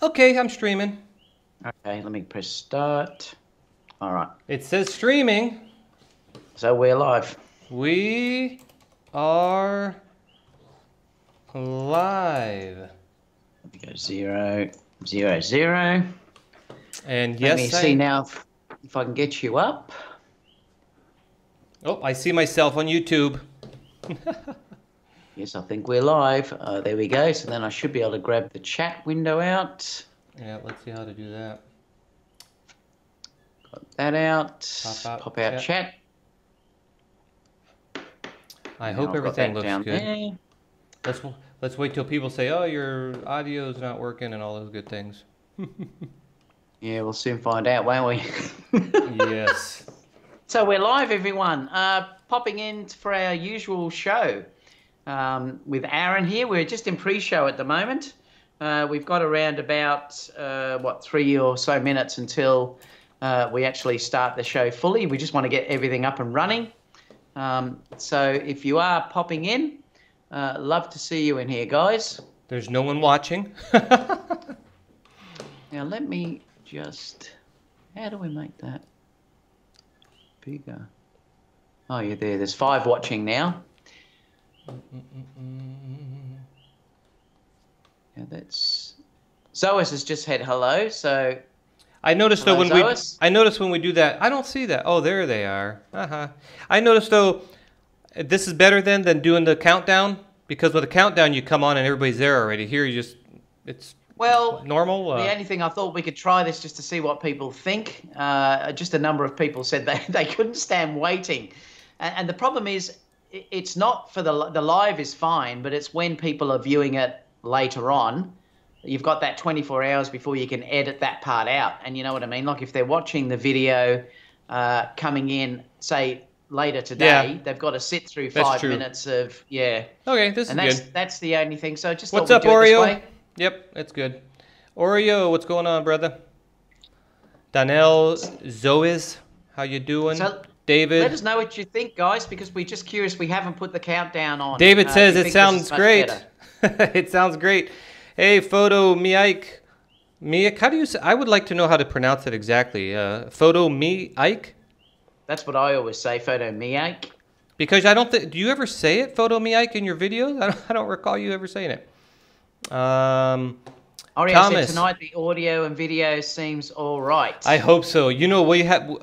Okay, I'm streaming. Okay, let me press start. All right. It says streaming. So we're live. We are live. Let me go 0, 0, 0. And Let yes, me see now if I can get you up. Oh, I see myself on YouTube. Yes, I think we're live. There we go. So then I should be able to grab the chat window out. Yeah, let's see how to do that. Got that out. Pop out chat. I hope everything looks good. There. Let's wait till people say, "Oh, your audio's not working," and all those good things. Yeah, we'll soon find out, won't we? Yes. So we're live, everyone. Popping in for our usual show with Aron here. We're just in pre-show at the moment. We've got around about, 3 or so minutes until we actually start the show fully. We just want to get everything up and running. So if you are popping in, love to see you in here, guys. There's no one watching. Now let me just, how do we make that bigger? Oh, you're there. There's 5 watching now. Yeah, that's Zois has just said hello. So I noticed though when we do that, I don't see that. Oh, there they are. I noticed though, this is better than doing the countdown, because with a countdown you come on and everybody's there already. Here you just it's normal. The only thing I thought we could try this just to see what people think. Just a number of people said they couldn't stand waiting, and the problem is it's not for the live is fine, but it's when people are viewing it later on. You've got that 24 hours before you can edit that part out, and you know what I mean. Like if they're watching the video coming in, say later today, they've got to sit through 5 minutes of Okay, this is good. That's the only thing. So just what's up, Oreo? Yep, that's good. Oreo, what's going on, brother? Donnell, Zois, how you doing? So, David, let us know what you think, guys, because we're just curious. We haven't put the countdown on. David says it sounds great. It sounds great. Hey, Photo Miike. How do you say? I would like to know how to pronounce it exactly. Photo Miike? That's what I always say, Photo Miike. Because I don't think, do you ever say it, Photo Miike, in your videos? I don't recall you ever saying it. Thomas said tonight the audio and video seems all right. I hope so. You know, we have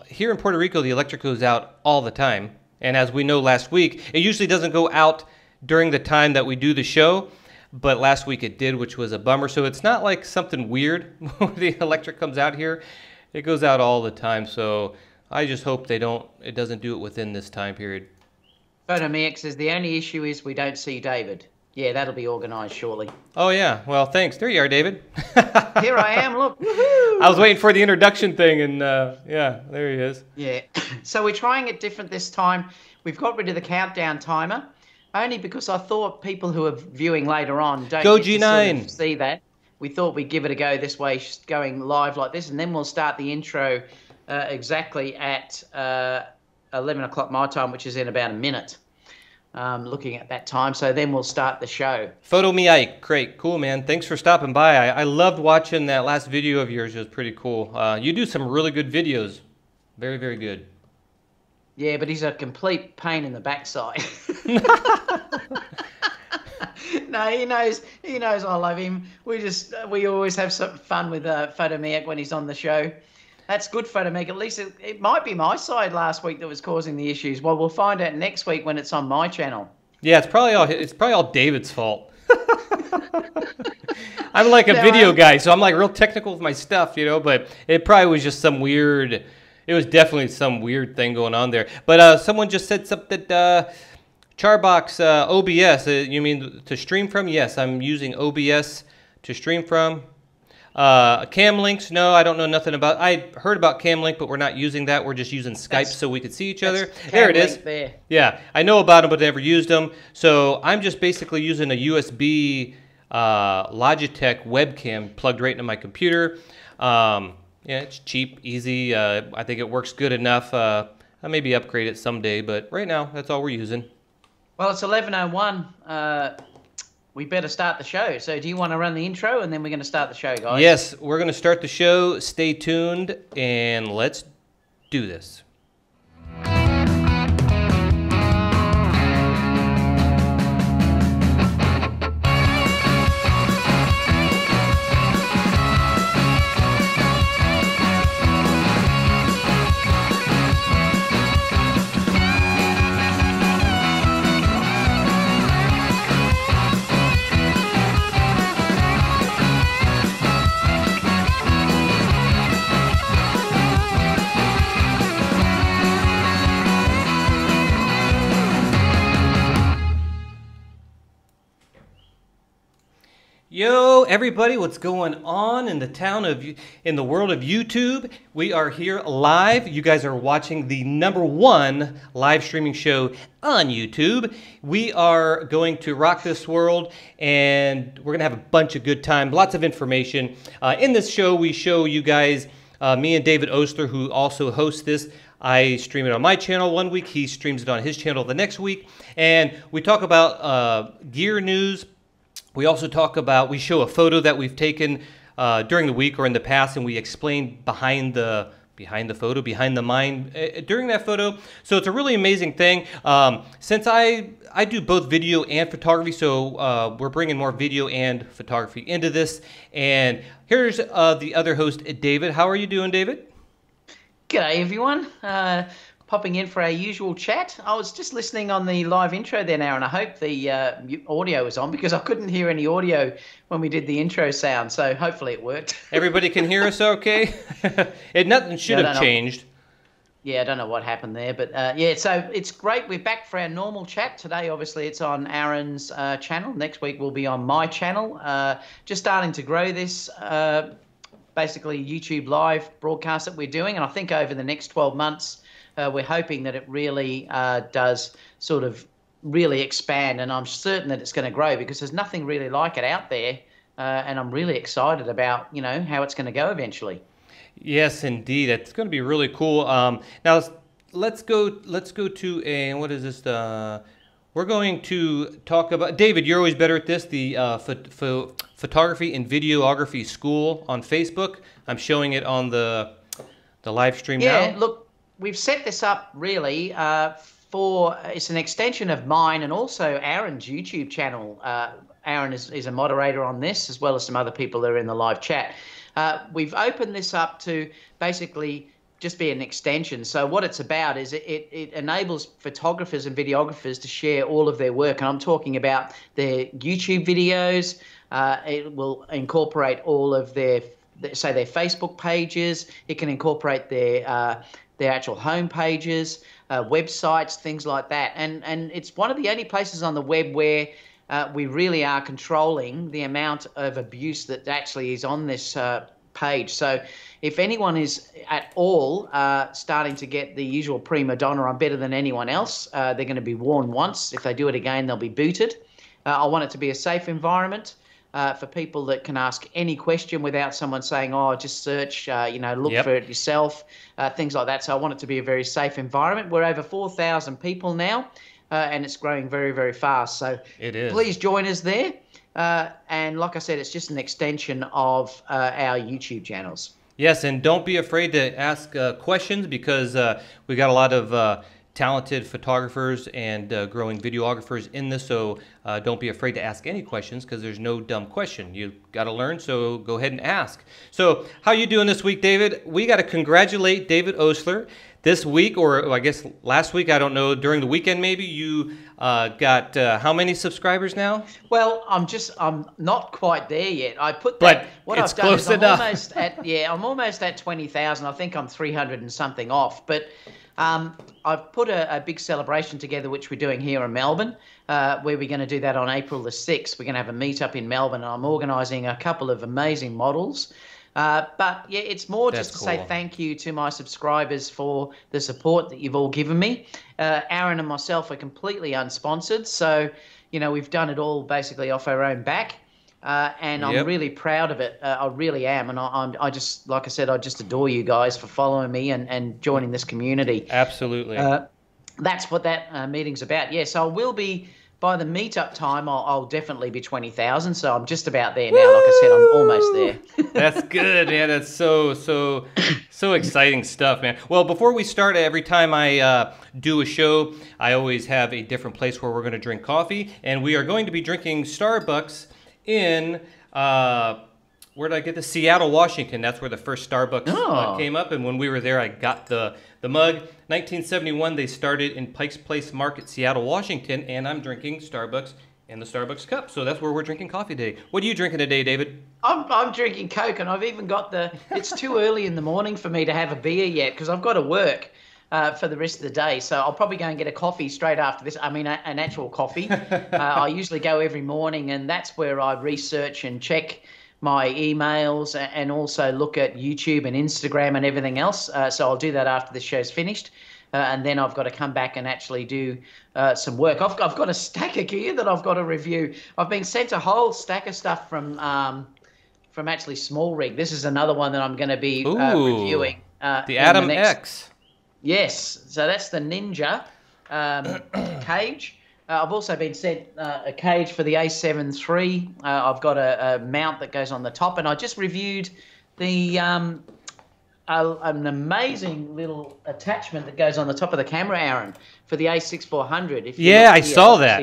here in Puerto Rico, the electric goes out all the time, and as we know, last week it usually doesn't go out during the time that we do the show, but last week it did, which was a bummer. So it's not like something weird when the electric comes out here. It goes out all the time. So I just hope it doesn't do it within this time period. Photo Mix says the only issue is we don't see David. Yeah, that'll be organised shortly. Oh, yeah. Well, thanks. There you are, David. Here I am. Look. Woohoo! I was waiting for the introduction thing, and yeah, there he is. Yeah. So we're trying it different this time. We've got rid of the countdown timer, only because I thought people who are viewing later on don't Go get G9. to sort of see that. We thought we'd give it a go this way, going live like this, and then we'll start the intro exactly at 11 o'clock my time, which is in about a minute. Looking at that time, so then we'll start the show. Photo Miike, great, cool, man. Thanks for stopping by. I loved watching that last video of yours. It was pretty cool. You do some really good videos, very, very good. Yeah, but he's a complete pain in the backside. No, he knows I love him. We always have some fun with Photo Miike when he's on the show. That's good, Photo Miike. At least it might be my side last week that was causing the issues. Well, we'll find out next week when it's on my channel. Yeah, it's probably all David's fault. I'm like a video guy, so I'm like real technical with my stuff, you know. But it probably was just some weird. It was definitely some weird thing going on there. But someone just said something. Charbox OBS. You mean to stream from? Yes, I'm using OBS to stream from. Cam links, no, I don't know nothing about. I heard about Cam link, but we're not using that. We're just using Skype so we could see each other. There it is. There. Yeah, I know about them, but never used them. So I'm just basically using a USB Logitech webcam plugged right into my computer. Yeah, it's cheap, easy. I think it works good enough. I'll maybe upgrade it someday, but right now that's all we're using. Well, it's 11:01 we better start the show. So do you want to run the intro, and then we're going to start the show, guys? Yes, we're going to start the show. Stay tuned, and let's do this. Yo, everybody, what's going on in the world of YouTube? We are here live. You guys are watching the #1 live streaming show on YouTube. We are going to rock this world, and we're going to have a bunch of good time, lots of information. In this show, we show you guys, me and David Oastler, who also hosts this. I stream it on my channel one week. He streams it on his channel the next week. And we talk about gear news. We also we show a photo that we've taken during the week or in the past, and we explain behind the photo, behind the mind during that photo. So it's a really amazing thing. Since I do both video and photography, so we're bringing more video and photography into this. And here's the other host, David. How are you doing, David? G'day, everyone. Popping in for our usual chat. I was just listening on the live intro then, Aaron. I hope the audio was on, because I couldn't hear any audio when we did the intro sound. So hopefully it worked. Everybody can hear us okay? Nothing should have changed. Yeah, I don't know what happened there. But yeah, so it's great. We're back for our normal chat. Today, obviously, it's on Aaron's channel. Next week will be on my channel. Just starting to grow this basically YouTube live broadcast that we're doing. And I think over the next 12 months, we're hoping that it really does sort of really expand, and I'm certain that it's going to grow, because there's nothing really like it out there, and I'm really excited about, you know, how it's going to go eventually. Yes, indeed, it's going to be really cool. Now let's go to a, what is this? We're going to talk about, David, you're always better at this, the photography and videography school on Facebook. I'm showing it on the live stream now. Yeah, look. We've set this up really it's an extension of mine and also Aaron's YouTube channel. Aaron is a moderator on this, as well as some other people that are in the live chat. We've opened this up to basically just be an extension. So what it's about is it enables photographers and videographers to share all of their work. And I'm talking about their YouTube videos. It will incorporate all of their Facebook pages. It can incorporate their actual home pages, websites, things like that. And it's one of the only places on the web where we really are controlling the amount of abuse that actually is on this page. So if anyone is at all starting to get the usual prima donna, I'm better than anyone else, they're going to be warned once. If they do it again, they'll be booted. I want it to be a safe environment. For people that can ask any question without someone saying, oh, just search, look for it yourself, things like that. So I want it to be a very safe environment. We're over 4,000 people now, and it's growing very, very fast. So it is. Please join us there. And like I said, it's just an extension of our YouTube channels. Yes, and don't be afraid to ask questions, because we got a lot of talented photographers and growing videographers in this, so don't be afraid to ask any questions, because there's no dumb question. You got to learn, so go ahead and ask. So how you doing this week, David? We got to congratulate David Oastler. This week, or I guess last week, I don't know, during the weekend maybe, you got how many subscribers now? Well, I'm not quite there yet. I put that, but what it's I've done close is I'm enough. I'm almost at 20,000. I think I'm 300 and something off, but I've put a big celebration together, which we're doing here in Melbourne, where we're going to do that on April the 6th. We're going to have a meet-up in Melbourne, and I'm organising a couple of amazing models. But yeah, it's more just to say thank you to my subscribers for the support that you've all given me. Aaron and myself are completely unsponsored, so you know we've done it all basically off our own back. And I'm really proud of it. I really am. And I just, like I said, I just adore you guys for following me and joining this community. Absolutely. That's what that meeting's about. Yes, I will be by the meetup time, I'll definitely be 20,000. So I'm just about there now. Like I said, I'm almost there. That's good, man. That's so exciting stuff, man. Well, before we start, every time I do a show, I always have a different place where we're going to drink coffee, and we are going to be drinking Starbucks in where did I get this? Seattle, Washington. That's where the first Starbucks came up, and when we were there, I got the mug. 1971, they started in Pikes Place Market, Seattle, Washington, and I'm drinking Starbucks in the Starbucks cup. So that's where we're drinking coffee today. What are you drinking today, David? I'm drinking Coke, and I've even got it's too early in the morning for me to have a beer yet because I've got to work for the rest of the day. So I'll probably go and get a coffee straight after this. I mean, an actual coffee. I usually go every morning, and that's where I research and check my emails and also look at YouTube and Instagram and everything else. So I'll do that after the show's finished. And then I've got to come back and actually do some work. I've got a stack of gear that I've got to review. I've been sent a whole stack of stuff from actually Small Rig. This is another one that I'm going to be reviewing. The Atom X. Yes. So that's the Ninja cage. I've also been sent a cage for the A7 III. I've got a mount that goes on the top, and I just reviewed the an amazing little attachment that goes on the top of the camera, Aaron, for the A6400. Yeah, I saw that.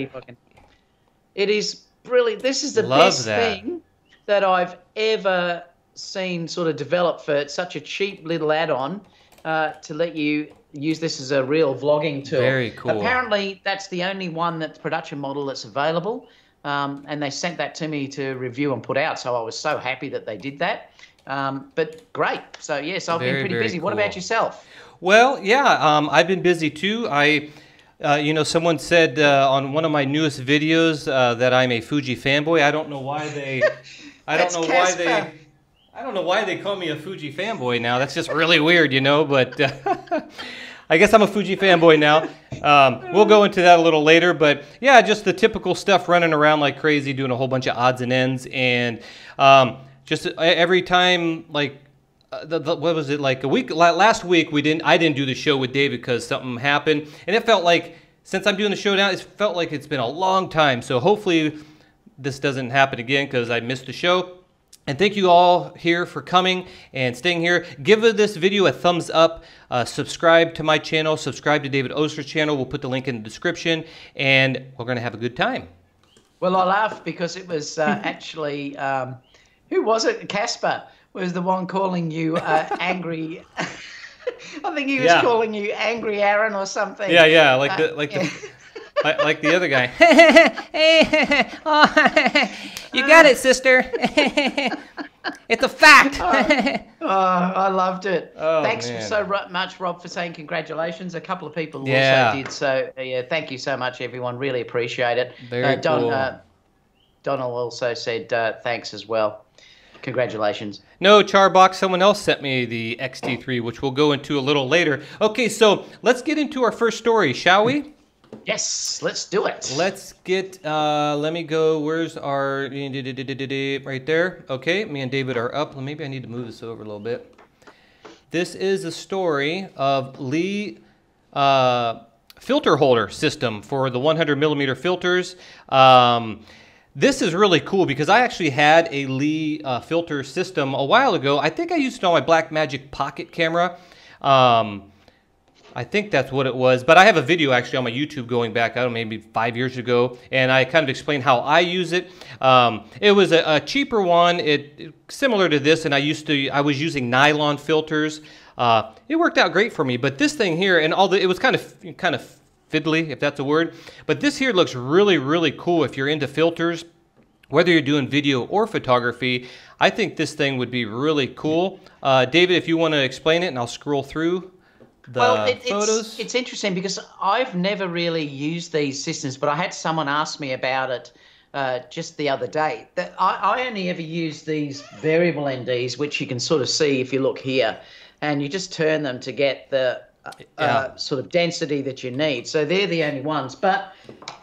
It is brilliant. This is the best thing that I've ever seen sort of develop for such a cheap little add-on to let you use this as a real vlogging tool. Very cool. Apparently, that's the only one that's production model that's available, and they sent that to me to review and put out. So I was so happy that they did that. But great. So yes, I've been pretty busy. Cool. What about yourself? Well, yeah, I've been busy too. Someone said on one of my newest videos that I'm a Fuji fanboy. I don't know why they. I don't know why they call me a Fuji fanboy now. That's just really weird, but I guess I'm a Fuji fanboy now. We'll go into that a little later, but yeah, just the typical stuff, running around like crazy, doing a whole bunch of odds and ends, and just every time, like, what was it, like last week I didn't do the show with David because something happened, and it felt like, since I'm doing the show now, it felt like it's been a long time, so hopefully this doesn't happen again because I missed the show. And thank you all here for coming and staying here. Give this video a thumbs up. Subscribe to my channel. Subscribe to David Oastler's channel. We'll put the link in the description. And we're going to have a good time. Well, I laugh because it was actually, who was it? Casper was the one calling you angry. I think he was calling you Angry Aaron or something. Yeah, like the other guy. You got it, sister. It's a fact. I loved it. Thanks so much, Rob, for saying congratulations. A couple of people also did. So, thank you so much, everyone. Really appreciate it. Very cool. Donald also said thanks as well. Congratulations. No, Charbox, someone else sent me the X-T3, which we'll go into a little later. Okay, so let's get into our first story, shall we? Yes, let's do it. Let's get, let me go, where's our, right there. Okay, me and David are up. Maybe I need to move this over a little bit. This is a story of LEE filter holder system for the 100mm filters. This is really cool because I actually had a LEE filter system a while ago. I think I used it on my Blackmagic Pocket camera. I think that's what it was, but I have a video actually on my YouTube going back, I don't know, maybe 5 years ago, and I kind of explained how I use it. It was a cheaper one, similar to this, and I was using nylon filters. It worked out great for me, but this thing here, and it was kind of fiddly, if that's a word, but this here looks really, really cool if you're into filters. Whether you're doing video or photography, I think this thing would be really cool. David, if you want to explain it, and I'll scroll through the photos. It's interesting because I've never really used these systems, but I had someone ask me about it just the other day. That I only ever use these variable NDs, which you can sort of see if you look here, and you just turn them to get the sort of density that you need. So they're the only ones. But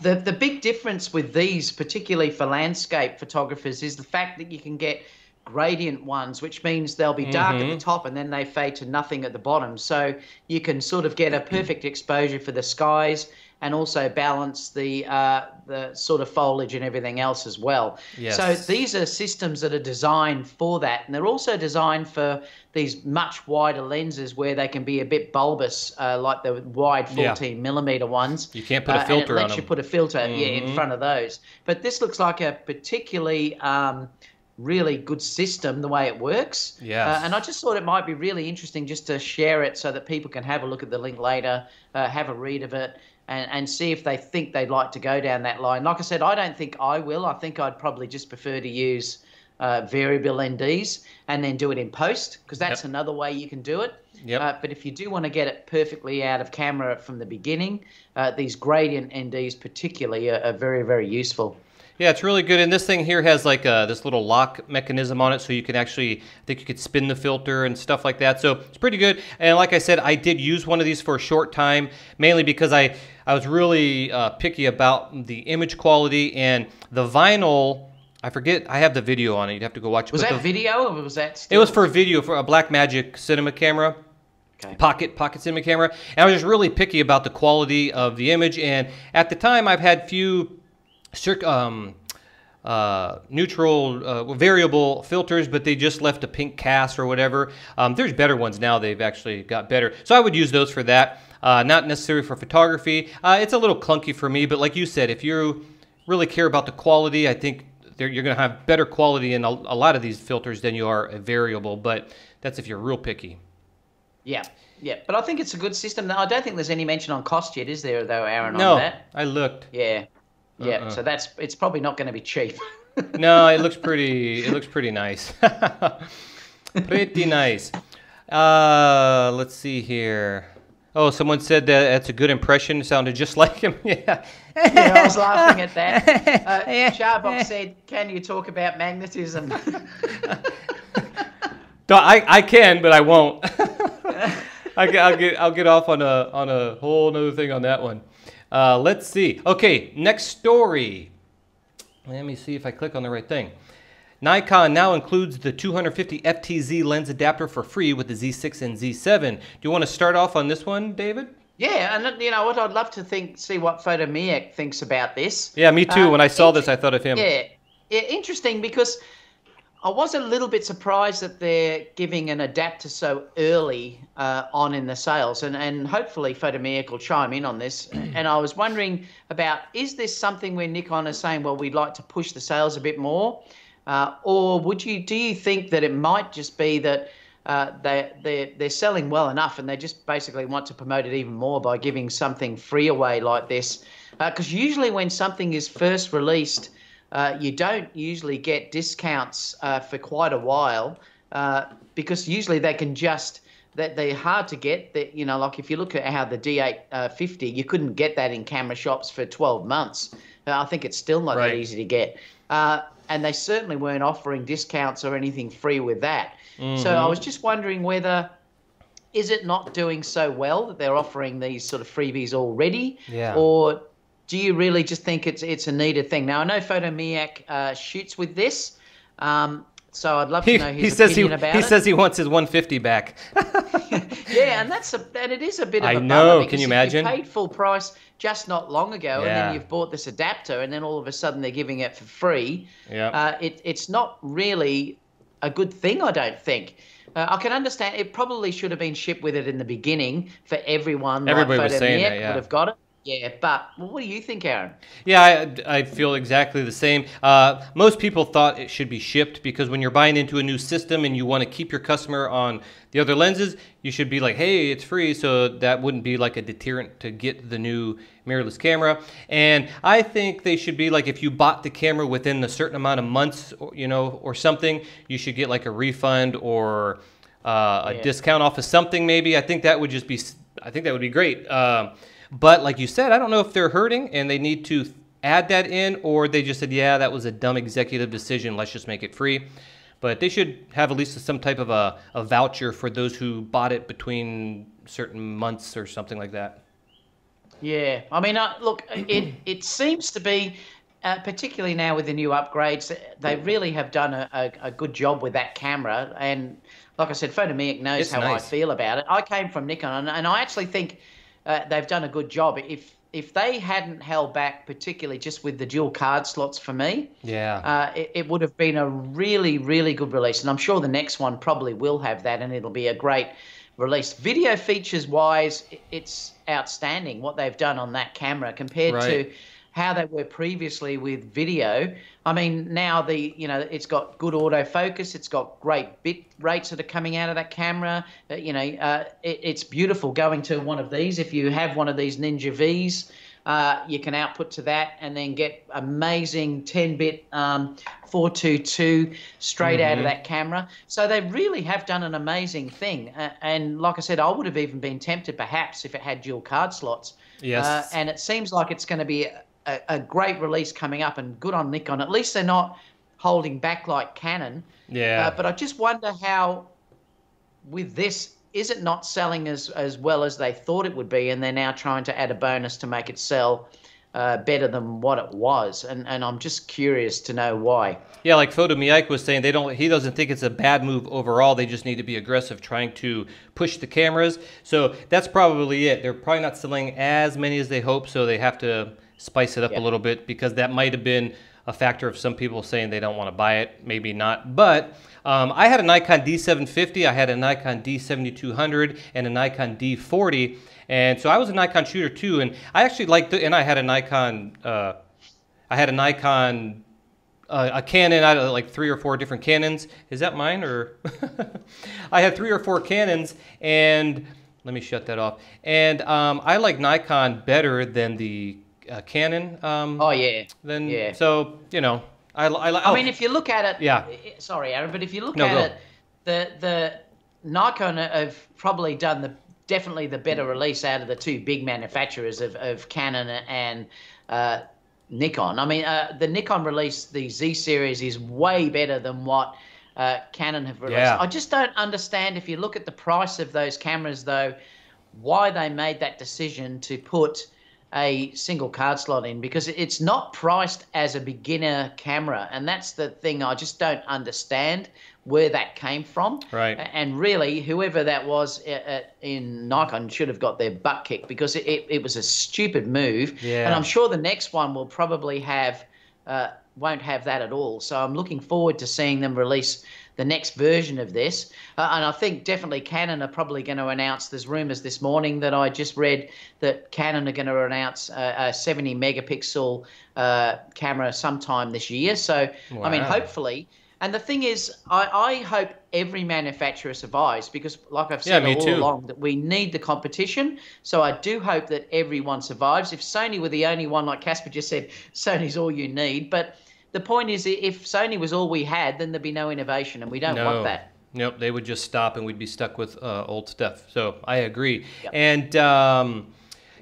the big difference with these, particularly for landscape photographers, is the fact that you can get gradient ones, which means they'll be dark at the top and then they fade to nothing at the bottom. So you can sort of get a perfect exposure for the skies and also balance the sort of foliage and everything else as well. Yes. So these are systems that are designed for that, and they're also designed for these much wider lenses where they can be a bit bulbous, like the wide 14 millimeter ones. You can't put a filter on them. And it lets you put a filter in front of those. But this looks like a particularly really good system the way it works. Yes. And I just thought it might be really interesting just to share it so that people can have a look at the link later, have a read of it, and see if they think they'd like to go down that line. Like I said, I don't think I will. I think I'd probably just prefer to use variable NDs and then do it in post, because that's another way you can do it. But if you do want to get it perfectly out of camera from the beginning, these gradient NDs particularly are very, very useful. Yeah, it's really good. And this thing here has like this little lock mechanism on it, so you can actually, I think you could spin the filter and stuff like that. So it's pretty good. And like I said, I did use one of these for a short time, mainly because I was really picky about the image quality and the vinyl. I forget, I have the video on it. You'd have to go watch it. Was that video or was that still? It was for video, for a Blackmagic cinema camera. Okay. Pocket cinema camera. And I was just really picky about the quality of the image. And at the time, I've had few neutral variable filters, but they just left a pink cast or whatever. There's better ones now. They've actually got better. So I would use those for that. Not necessarily for photography. It's a little clunky for me, but like you said, if you really care about the quality, I think you're going to have better quality in a lot of these filters than you are a variable, but that's if you're real picky. Yeah, but I think it's a good system. I don't think there's any mention on cost yet, is there, though, Aaron, no, on that? I looked. Yeah, so it's probably not going to be cheap. No, it looks pretty nice. Pretty nice. Let's see here. Oh, someone said that that's a good impression. It sounded just like him. Yeah. Yeah, I was laughing at that. Charbok said, "Can you talk about magnetism?" I can, but I won't. I'll get off on a whole nother thing on that one. Let's see. Okay, next story. Let me see if I click on the right thing. Nikon now includes the 250 FTZ lens adapter for free with the Z6 and Z7. Do you want to start off on this one, David? Yeah, and you know what? I'd love to see what Photomiak thinks about this. Yeah, me too. When I saw this, I thought of him. Yeah, interesting, because I was a little bit surprised that they're giving an adapter so early on in the sales, and hopefully Photomiak will chime in on this. And I was wondering about, is this something where Nikon is saying, well, we'd like to push the sales a bit more? Or do you think that it might just be that they're selling well enough and they just basically want to promote it even more by giving something free away like this? Because usually when something is first released, you don't usually get discounts for quite a while, because usually they can just, they're hard to get. That, you know, like if you look at how the D850, you couldn't get that in camera shops for 12 months. I think it's still not that easy to get. And they certainly weren't offering discounts or anything free with that. So I was just wondering whether, is it not doing so well that they're offering these sort of freebies already? Yeah. Or do you really just think it's a needed thing? Now, I know Photomiak shoots with this, so I'd love to know his opinion about it. He says he wants his 150 back. Yeah, and it is a bit of a bummer. I know. Can you imagine? You paid full price just not long ago, and then you've bought this adapter, and then all of a sudden they're giving it for free. Yeah. It's not really a good thing, I don't think. I can understand it probably should have been shipped with it in the beginning for everyone. Everybody like was saying that, would have got it. Yeah, but what do you think, Aaron? Yeah, I feel exactly the same. Most people thought it should be shipped, because when you're buying into a new system and you want to keep your customer on the other lenses, you should be like, hey, it's free, so that wouldn't be like a deterrent to get the new mirrorless camera. And I think they should be like, if you bought the camera within a certain amount of months, or something, you should get like a refund or a discount off of something maybe. I think that would just be, great. But like you said, I don't know if they're hurting and they need to add that in, or they just said, yeah, that was a dumb executive decision, let's just make it free. But they should have at least some type of a voucher for those who bought it between certain months or something like that. Yeah, I mean, look, it seems to be, particularly now with the new upgrades, they really have done a good job with that camera. And like I said, Photomiak knows how I feel about it. I came from Nikon, and I actually think they've done a good job. if they hadn't held back, particularly just with the dual card slots for me, yeah, it would have been a really, really good release. And I'm sure the next one probably will have that, and it'll be a great release. Video features wise, it's outstanding what they've done on that camera compared to how they were previously with video. I mean, now it's got good autofocus, it's got great bit rates that are coming out of that camera. It's beautiful going to one of these. If you have one of these Ninja Vs, you can output to that and then get amazing 10-bit 422 straight out of that camera. So they really have done an amazing thing. And like I said, I would have even been tempted perhaps if it had dual card slots. Yes. And it seems like it's going to be a great release coming up, and good on Nikon. At least they're not holding back like Canon. Yeah. But I just wonder how, with this, is it not selling as well as they thought it would be, and they're now trying to add a bonus to make it sell better than what it was, and I'm just curious to know why. Yeah, like Photo Miyake was saying, he doesn't think it's a bad move overall. They just need to be aggressive trying to push the cameras. So that's probably it. They're probably not selling as many as they hope, so they have to spice it up a little bit, because that might have been a factor of some people saying they don't want to buy it, maybe not. But I had a Nikon D750, I had a Nikon D7200, and a Nikon D40, and so I was a Nikon shooter too, and I actually liked it. And I had a Nikon, a Canon. I had like 3 or 4 different Canons. Is that mine, or? I had 3 or 4 Canons, and let me shut that off. And I like Nikon better than the Canon. Oh yeah. So I mean, if you look at it. Yeah. Sorry, Aaron, but if you look at it, the Nikon have probably done definitely the better release out of the 2 big manufacturers of Canon and Nikon. I mean, the Nikon release, the Z series, is way better than what Canon have released. Yeah. I just don't understand, if you look at the price of those cameras, though, why they made that decision to put a single card slot in, because it's not priced as a beginner camera, and that's the thing. I just don't understand where that came from. Right. And really, whoever that was in Nikon should have got their butt kicked, because it was a stupid move. Yeah. And I'm sure the next one will probably won't have that at all. So I'm looking forward to seeing them release the next version of this. And I think definitely Canon are probably going to announce, there's rumors this morning that I just read that Canon are going to announce a 70 megapixel camera sometime this year. So, wow. I mean, hopefully. And the thing is, I hope every manufacturer survives, because like I've said all along, that we need the competition. So I do hope that everyone survives. If Sony were the only one, like Casper just said, Sony's all you need. But the point is, if Sony was all we had, then there'd be no innovation, and we don't want that. Nope, they would just stop and we'd be stuck with old stuff. So I agree. Yep. And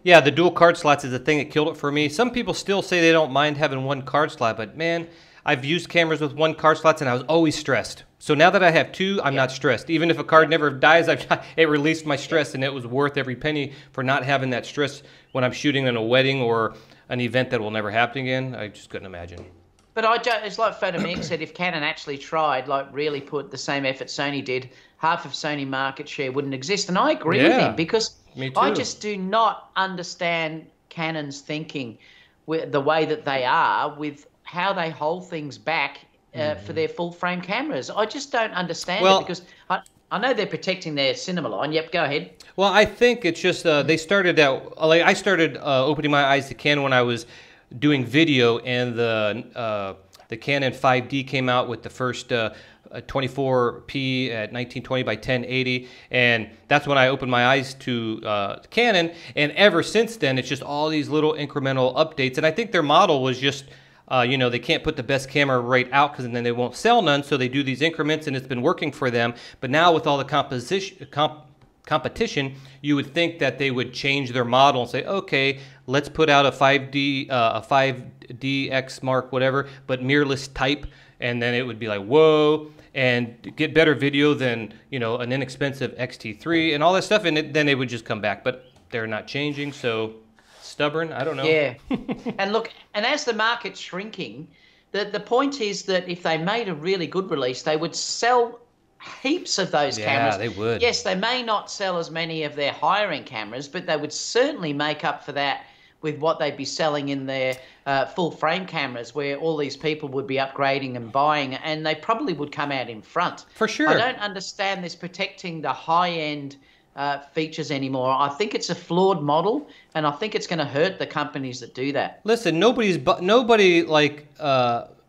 yeah, the dual card slots is the thing that killed it for me. Some people still say they don't mind having 1 card slot, but man, I've used cameras with 1 card slots and I was always stressed. So now that I have 2, I'm not stressed. Even if a card never dies, it released my stress, and it was worth every penny for not having that stress when I'm shooting in a wedding or an event that will never happen again. I just couldn't imagine. But it's like Photo Miyake said, if Canon actually tried, like really put the same effort Sony did, half of Sony market share wouldn't exist. And I agree with him, because I just do not understand Canon's thinking with the way that they are, with how they hold things back for their full frame cameras. I just don't understand it, because I know they're protecting their cinema line. Yep, go ahead. Well, I think it's just they started out, like I started opening my eyes to Canon when I was doing video, and the Canon 5D came out with the first 24p at 1920 by 1080, and that's when I opened my eyes to Canon. And ever since then, it's just all these little incremental updates. And I think their model was just they can't put the best camera right out, because then they won't sell none, so they do these increments, and it's been working for them. But now with all the competition, you would think that they would change their model and say, okay, let's put out a 5DX Mark whatever, but mirrorless type, and then it would be like, whoa, and get better video than an inexpensive X-T3 and all that stuff, and then they would just come back. But they're not changing, so stubborn. I don't know. Yeah. And look, and as the market's shrinking, the point is that if they made a really good release, they would sell heaps of those cameras. Yeah, they would. Yes, they may not sell as many of their higher-end cameras, but they would certainly make up for that with what they'd be selling in their full frame cameras, where all these people would be upgrading and buying, and they probably would come out in front. For sure. I don't understand this protecting the high-end features anymore. I think it's a flawed model, and I think it's going to hurt the companies that do that. Listen, nobody like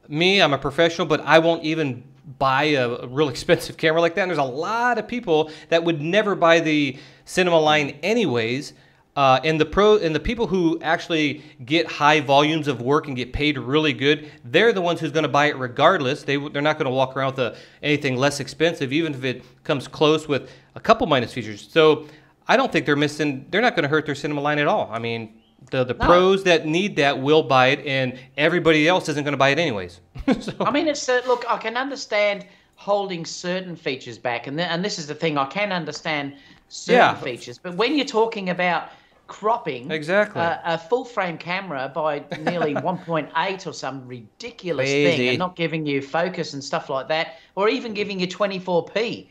me, I'm a professional, but I won't even buy a real expensive camera like that. And there's a lot of people that would never buy the cinema line anyways. And the people who actually get high volumes of work and get paid really good, they're the ones who's going to buy it regardless. They're not going to walk around with anything less expensive, even if it comes close with a couple minus features. So I don't think they're not going to hurt their cinema line at all. I mean, the pros that need that will buy it, and everybody else isn't going to buy it anyways. So. I mean, it's look, I can understand holding certain features back, and this is the thing, I can understand certain features, but when you're talking about cropping a full frame camera by nearly 1.8 or some ridiculous thing, and not giving you focus and stuff like that, or even giving you 24p,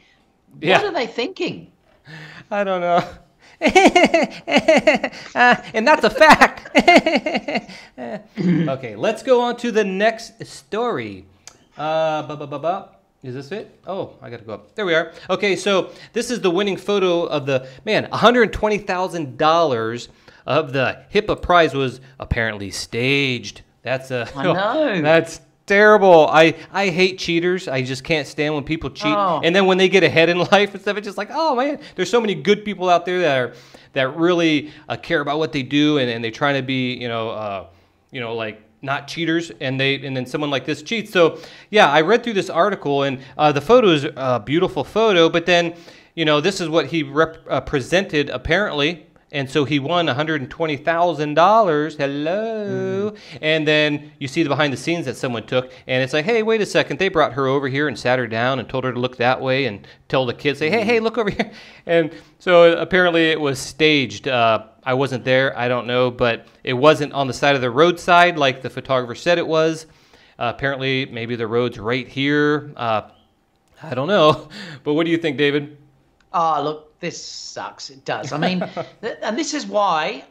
what are they thinking? I don't know. And that's a fact. Okay, let's go on to the next story. Is this it? Oh, I gotta go up. There we are. Okay, so this is the winning photo of the, man, $120,000 of the HIPA prize was apparently staged. That's I know. That's terrible. I hate cheaters. I just can't stand when people cheat. And then when they get ahead in life and stuff, it's just like, oh man, there's so many good people out there that really care about what they do, and they're trying to be, like not cheaters, and then someone like this cheats. So yeah, I read through this article, and the photo is a beautiful photo, but then this is what he presented apparently. And so he won $120,000. Hello. And then you see the behind the scenes that someone took. And it's like, hey, wait a second. They brought her over here and sat her down and told her to look that way and tell the kids, say, hey, look over here. And so apparently it was staged. I wasn't there. I don't know. But it wasn't on the side of the roadside like the photographer said it was. Apparently maybe the road's right here. I don't know. But what do you think, David? Oh, look. This sucks. It does. I mean, and this is why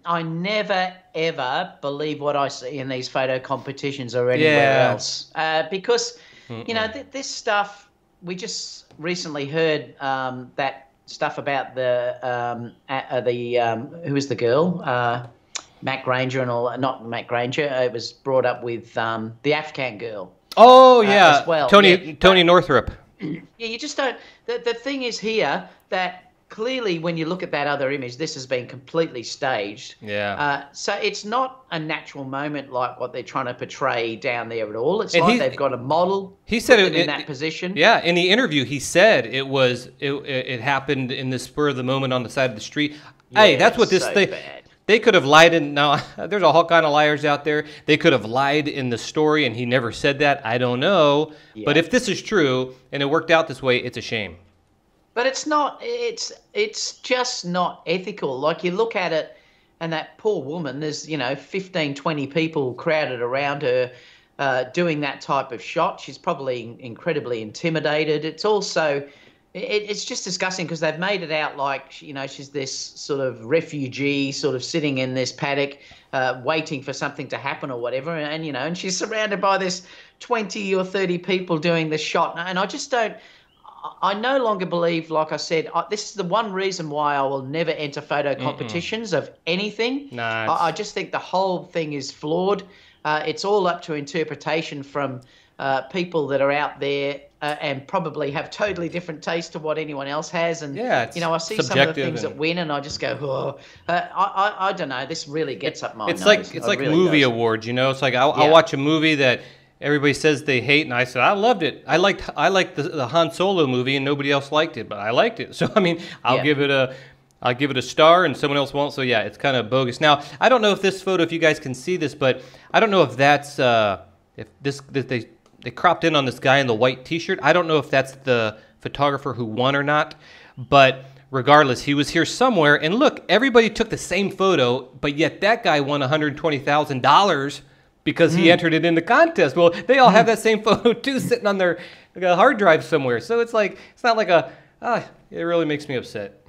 I never, ever believe what I see in these photo competitions or anywhere else. Because, this stuff, we just recently heard that stuff about who was the girl? Matt Granger and all. Not Matt Granger. It was brought up with the Afghan girl. Oh, yeah. As well. Tony Northrup. Yeah, you just don't. The thing is here that clearly when you look at that other image, this has been completely staged. Yeah. So it's not a natural moment like what they're trying to portray down there at all. It's like they've got a model. He said it in that position. Yeah, in the interview, he said it happened in the spur of the moment on the side of the street. Yeah, hey, that's what this thing. They could have lied in. Now, there's a whole kind of liars out there. They could have lied in the story, and he never said that. I don't know. Yeah. But if this is true and it worked out this way, it's a shame. But it's not. It's just not ethical. Like, you look at it, and that poor woman. There's 15, 20 people crowded around her, doing that type of shot. She's probably incredibly intimidated. It's also. It's just disgusting because they've made it out like, she's this sort of refugee sort of sitting in this paddock waiting for something to happen or whatever. And she's surrounded by this 20 or 30 people doing the shot. And I just don't – I no longer believe, like I said, this is the one reason why I will never enter photo competitions of anything. No, I just think the whole thing is flawed. It's all up to interpretation from people that are out there. And probably have totally different taste to what anyone else has. And, I see some of the things that win, and I just go, oh, I don't know. This really gets up my nose. It's like really movie awards, It's like I'll watch a movie that everybody says they hate, and I said, I loved it. I liked the Han Solo movie, and nobody else liked it, but I liked it. So, I mean, I'll give it a star, and someone else won't. So, yeah, it's kind of bogus. Now, I don't know if this photo, if you guys can see this, but I don't know if that's, they cropped in on this guy in the white T-shirt. I don't know if that's the photographer who won or not, but regardless, he was here somewhere. And look, everybody took the same photo, but yet that guy won $120,000 because he entered it in the contest. Well, they all have that same photo too, sitting on their hard drive somewhere. So it's not like it really makes me upset.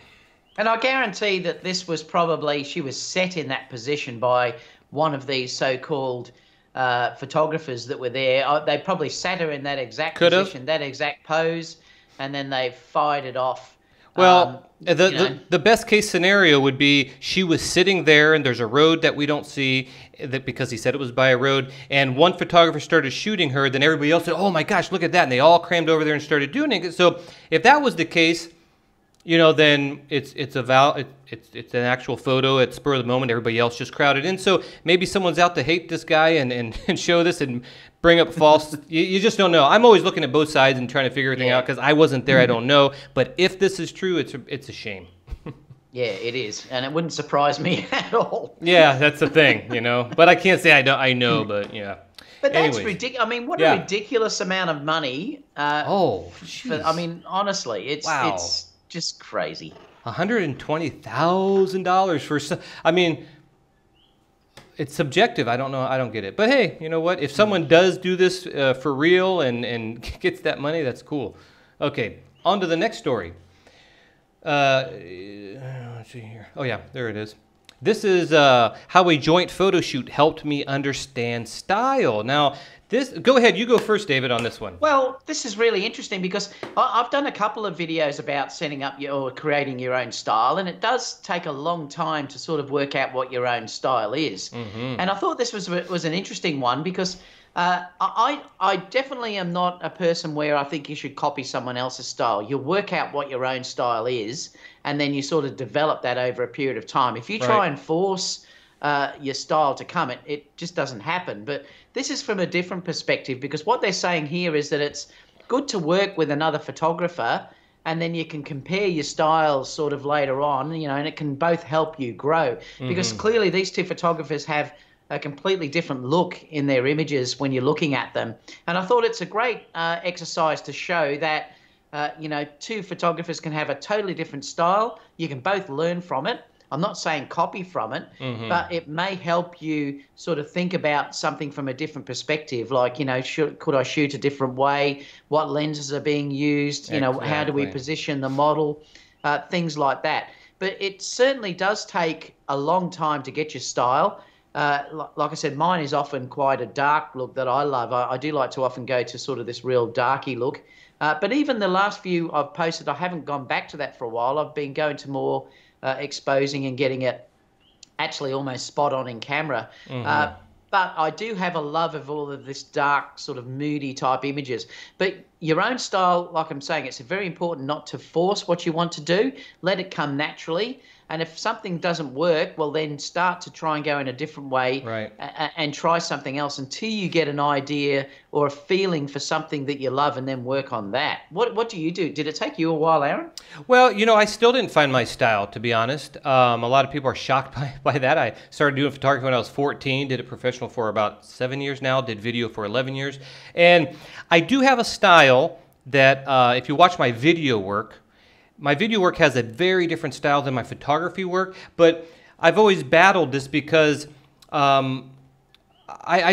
And I guarantee that this was probably, she was set in that position by one of these so-called photographers that were there. They probably sat her in that exact position, that exact pose, and then they fired it off. Well, the best case scenario would be she was sitting there and there's a road that we don't see that because he said it was by a road, and one photographer started shooting her, then everybody else said, oh my gosh, look at that, and they all crammed over there and started doing it. So if that was the case, you know, then it's an actual photo at spur of the moment. Everybody else just crowded in. So maybe someone's out to hate this guy and show this and bring up false. you just don't know. I'm always looking at both sides and trying to figure everything out because I wasn't there. I don't know. But if this is true, it's a shame. Yeah, it is, and it wouldn't surprise me at all. Yeah, that's the thing, you know. But I can't say I know, but yeah. But that's ridiculous. I mean, what a ridiculous amount of money. I mean, honestly, it's just crazy. $120,000 for some. I mean, it's subjective. I don't know. I don't get it. But hey, you know what? If someone does do this for real and gets that money, that's cool. Okay, on to the next story. Let's see here. Oh yeah, there it is. This is how a joint photo shoot helped me understand style. Now, go ahead. You go first, David, on this one. Well, this is really interesting because I've done a couple of videos about setting up or creating your own style, and it does take a long time to sort of work out what your own style is. Mm-hmm. And I thought this was an interesting one because I definitely am not a person where I think you should copy someone else's style. You work out what your own style is, and then you sort of develop that over a period of time. If you try and force your style to come, it just doesn't happen. But this is from a different perspective because what they're saying here is that it's good to work with another photographer, and then you can compare your styles sort of later on, you know, and it can both help you grow. Because clearly these two photographers have a completely different look in their images when you're looking at them. And I thought it's a great exercise to show that, you know, two photographers can have a totally different style. You can both learn from it. I'm not saying copy from it, but it may help you sort of think about something from a different perspective. Like, you know, could I shoot a different way? What lenses are being used? You know, how do we position the model? Things like that. But it certainly does take a long time to get your style. Like I said, mine is often quite a dark look that I love. I do like to often go to sort of this real darky look. But even the last few I've posted, I haven't gone back to that for a while. I've been going to more exposing and getting it actually almost spot on in camera. But I do have a love of all of this dark sort of moody type images. But your own style, like I'm saying, it's very important not to force what you want to do. Let it come naturally. And if something doesn't work, well, then start to try and go in a different way and try something else until you get an idea or a feeling for something that you love and then work on that. What do you do? Did it take you a while, Aaron? Well, you know, I still didn't find my style, to be honest. A lot of people are shocked by that. I started doing photography when I was 14, did it professional for about 7 years now, did video for 11 years. And I do have a style that if you watch my video work has a very different style than my photography work, but I've always battled this because I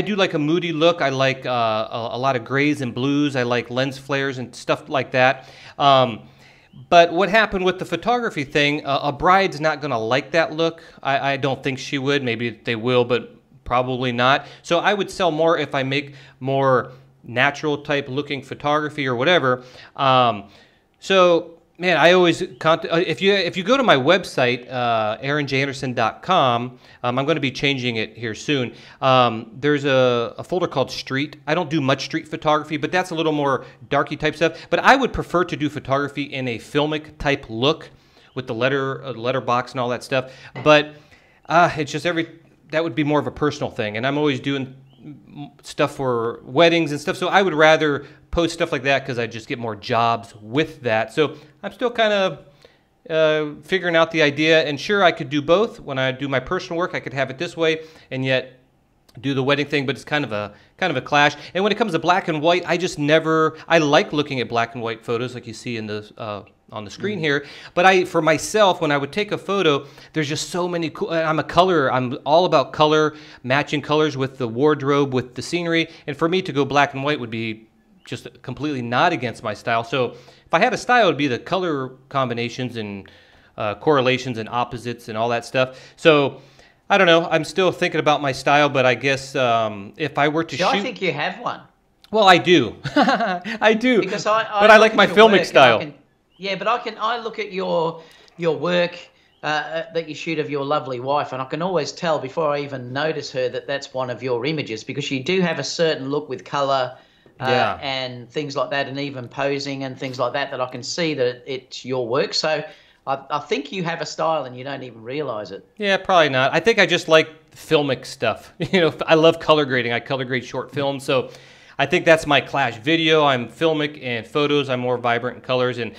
do like a moody look. I like a lot of grays and blues. I like lens flares and stuff like that. But what happened with the photography thing, a bride's not going to like that look. I don't think she would. Maybe they will, but probably not. So I would sell more if I make more natural type looking photography or whatever. Man, I always if you go to my website, aronjanderson.com, I'm going to be changing it here soon. There's a folder called Street. I don't do much street photography, but that's a little more darky type stuff. But I would prefer to do photography in a filmic type look with the letterbox and all that stuff. But it's just that would be more of a personal thing, and I'm always doing stuff for weddings and stuff, so I would rather post stuff like that because I just get more jobs with that. So I'm still kind of figuring out the idea, and sure, I could do both. When I do my personal work, I could have it this way and yet do the wedding thing, but it's kind of a clash. And when it comes to black and white, I like looking at black and white photos like you see in the on the screen here, but for myself, when I would take a photo, there's just so many cool, I'm all about color, matching colors with the wardrobe, with the scenery, and for me to go black and white would be just completely not against my style. So if I had a style, it would be the color combinations and correlations and opposites and all that stuff. So I don't know. I'm still thinking about my style, but I guess if I were to shoot, I think you have one. Well, I do. I do. Because but I like my filmic style. Yeah, but I look at your work that you shoot of your lovely wife, and I can always tell before I even notice her that that's one of your images, because you do have a certain look with color and things like that, and even posing and things like that I can see that it's your work. So I think you have a style and you don't even realize it. Yeah, probably not. I think I just like filmic stuff. You know, I love color grading. I color grade short films, so I think that's my clash. Video, I'm filmic, and photos, I'm more vibrant in colors, and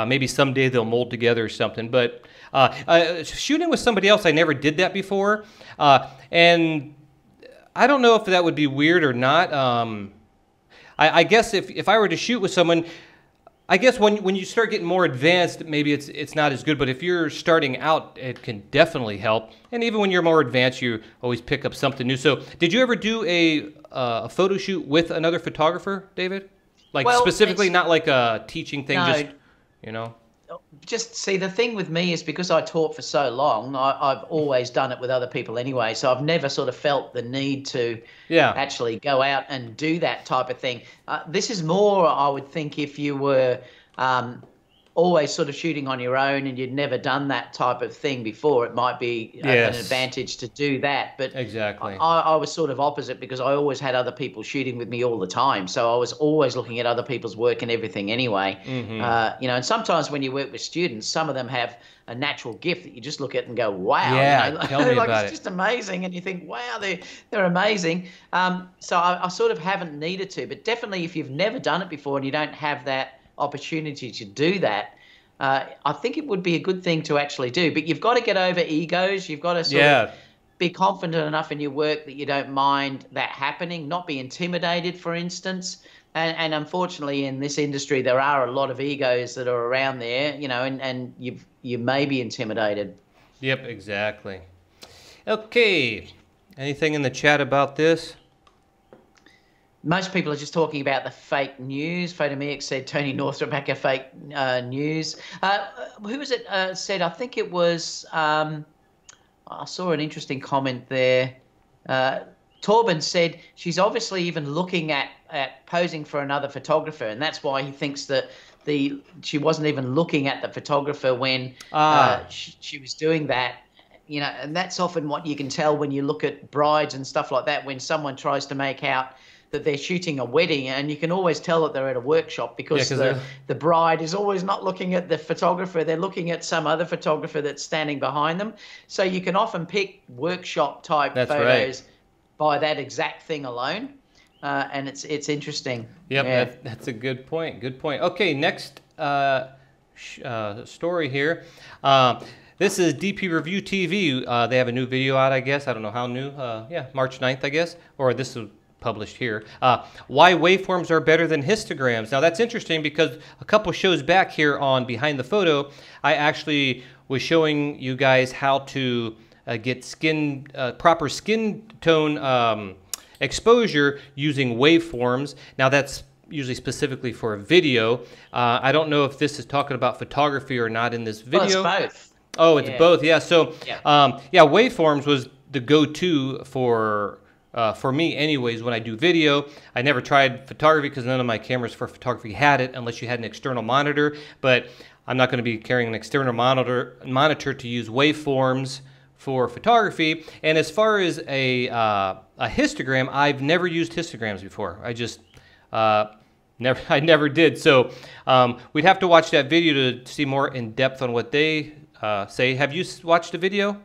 maybe someday they'll mold together or something. But shooting with somebody else, I never did that before, and I don't know if that would be weird or not. I guess if I were to shoot with someone, I guess when you start getting more advanced, maybe it's not as good. But if you're starting out, it can definitely help. And even when you're more advanced, you always pick up something new. So did you ever do a photo shoot with another photographer, David? Like, well, specifically, not like a teaching thing, no, just, you know? Just see, the thing with me is because I taught for so long, I've always done it with other people anyway. So I've never sort of felt the need to actually go out and do that type of thing. This is more, I would think, if you were always sort of shooting on your own and you'd never done that type of thing before, it might be an advantage to do that. But exactly, I was sort of opposite, because I always had other people shooting with me all the time. So I was always looking at other people's work and everything anyway. You know, and sometimes when you work with students, some of them have a natural gift that you just look at and go, wow. Yeah, you know, tell me about it's just amazing. And you think, wow, they're amazing. So I sort of haven't needed to. But definitely if you've never done it before and you don't have that opportunity to do that, I think it would be a good thing to actually do. But you've got to get over egos. You've got to sort of be confident enough in your work that you don't mind that happening, not be intimidated, for instance. And unfortunately, in this industry, there are a lot of egos that are around there, you know, and you may be intimidated. Yep, exactly. Okay. Anything in the chat about this? Most people are just talking about the fake news. Photomix said Tony Northrup back a fake news. Who was it said? I think it was, I saw an interesting comment there. Torben said she's obviously even looking at posing for another photographer, and that's why he thinks that she wasn't even looking at the photographer when she was doing that. You know, and that's often what you can tell when you look at brides and stuff like that, when someone tries to make out that they're shooting a wedding, and you can always tell that they're at a workshop, because the bride is always not looking at the photographer. They're looking at some other photographer that's standing behind them. So you can often pick workshop type photos by that exact thing alone. And it's interesting. Yep, yeah. That's a good point. Good point. Okay, next story here. This is DP Review TV. They have a new video out, I guess. I don't know how new. Yeah, March 9th, I guess. Or this is published here. Why waveforms are better than histograms. Now that's interesting, because a couple shows back here on Behind the Photo, I actually was showing you guys how to get proper skin tone exposure using waveforms. Now that's usually specifically for a video. I don't know if this is talking about photography or not in this video. Well, it's both. Oh, it's both. Yeah. So waveforms was the go-to for me anyways when I do video. I never tried photography because none of my cameras for photography had it, unless you had an external monitor. But I'm not going to be carrying an external monitor to use waveforms for photography. And as far as a histogram, I've never used histograms before. I just I never did. So we'd have to watch that video to see more in depth on what they say. Have you watched the video?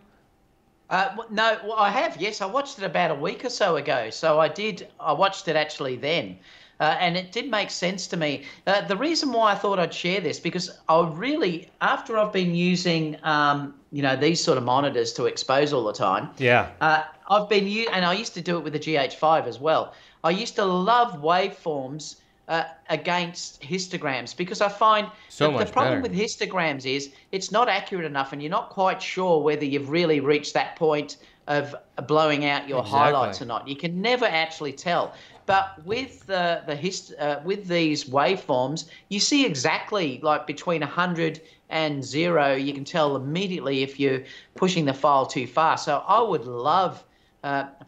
No, well, I have, yes. I watched it about a week or so ago. So I watched it actually then. And it did make sense to me. The reason why I thought I'd share this, because after I've been using, these sort of monitors to expose all the time. Yeah. And I used to do it with the GH5 as well. I used to love waveforms against histograms, because I find the problem with histograms is it's not accurate enough, and you're not quite sure whether you've really reached that point of blowing out your highlights or not. You can never actually tell. But with with these waveforms, you see exactly like between 100 and 0. You can tell immediately if you're pushing the file too far. So I would love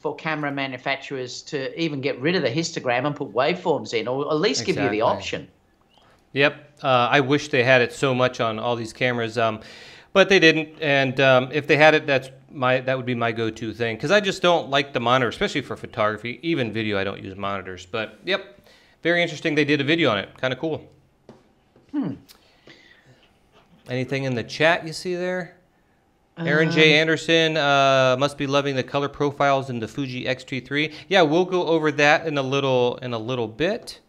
for camera manufacturers to even get rid of the histogram and put waveforms in, or at least give you the option. Yep, I wish they had it so much on all these cameras, but they didn't. And if they had it, that would be my go-to thing, because I just don't like the monitor, especially for photography. Even video, I don't use monitors. But yep, very interesting. They did a video on it. Kind of cool. Anything in the chat you see there? Aron J Anderson must be loving the color profiles in the Fuji X-T3. Yeah, we'll go over that in a little bit.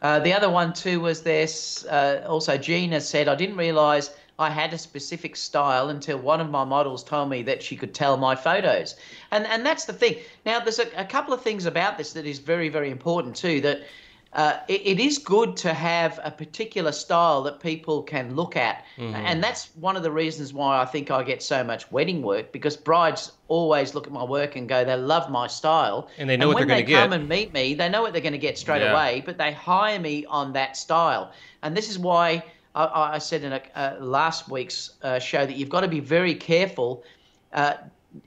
The other one too was this. Also, Gina said, I didn't realize I had a specific style until one of my models told me that she could tell my photos. And that's the thing. Now, there's a couple of things about this that is very, very important too, that it is good to have a particular style that people can look at. And that's one of the reasons why I think I get so much wedding work, because brides always look at my work and go, they love my style. And they know what they're going to get. When they come and meet me, they know what they're going to get straight away, but they hire me on that style. And this is why I said in last week's show that you've got to be very careful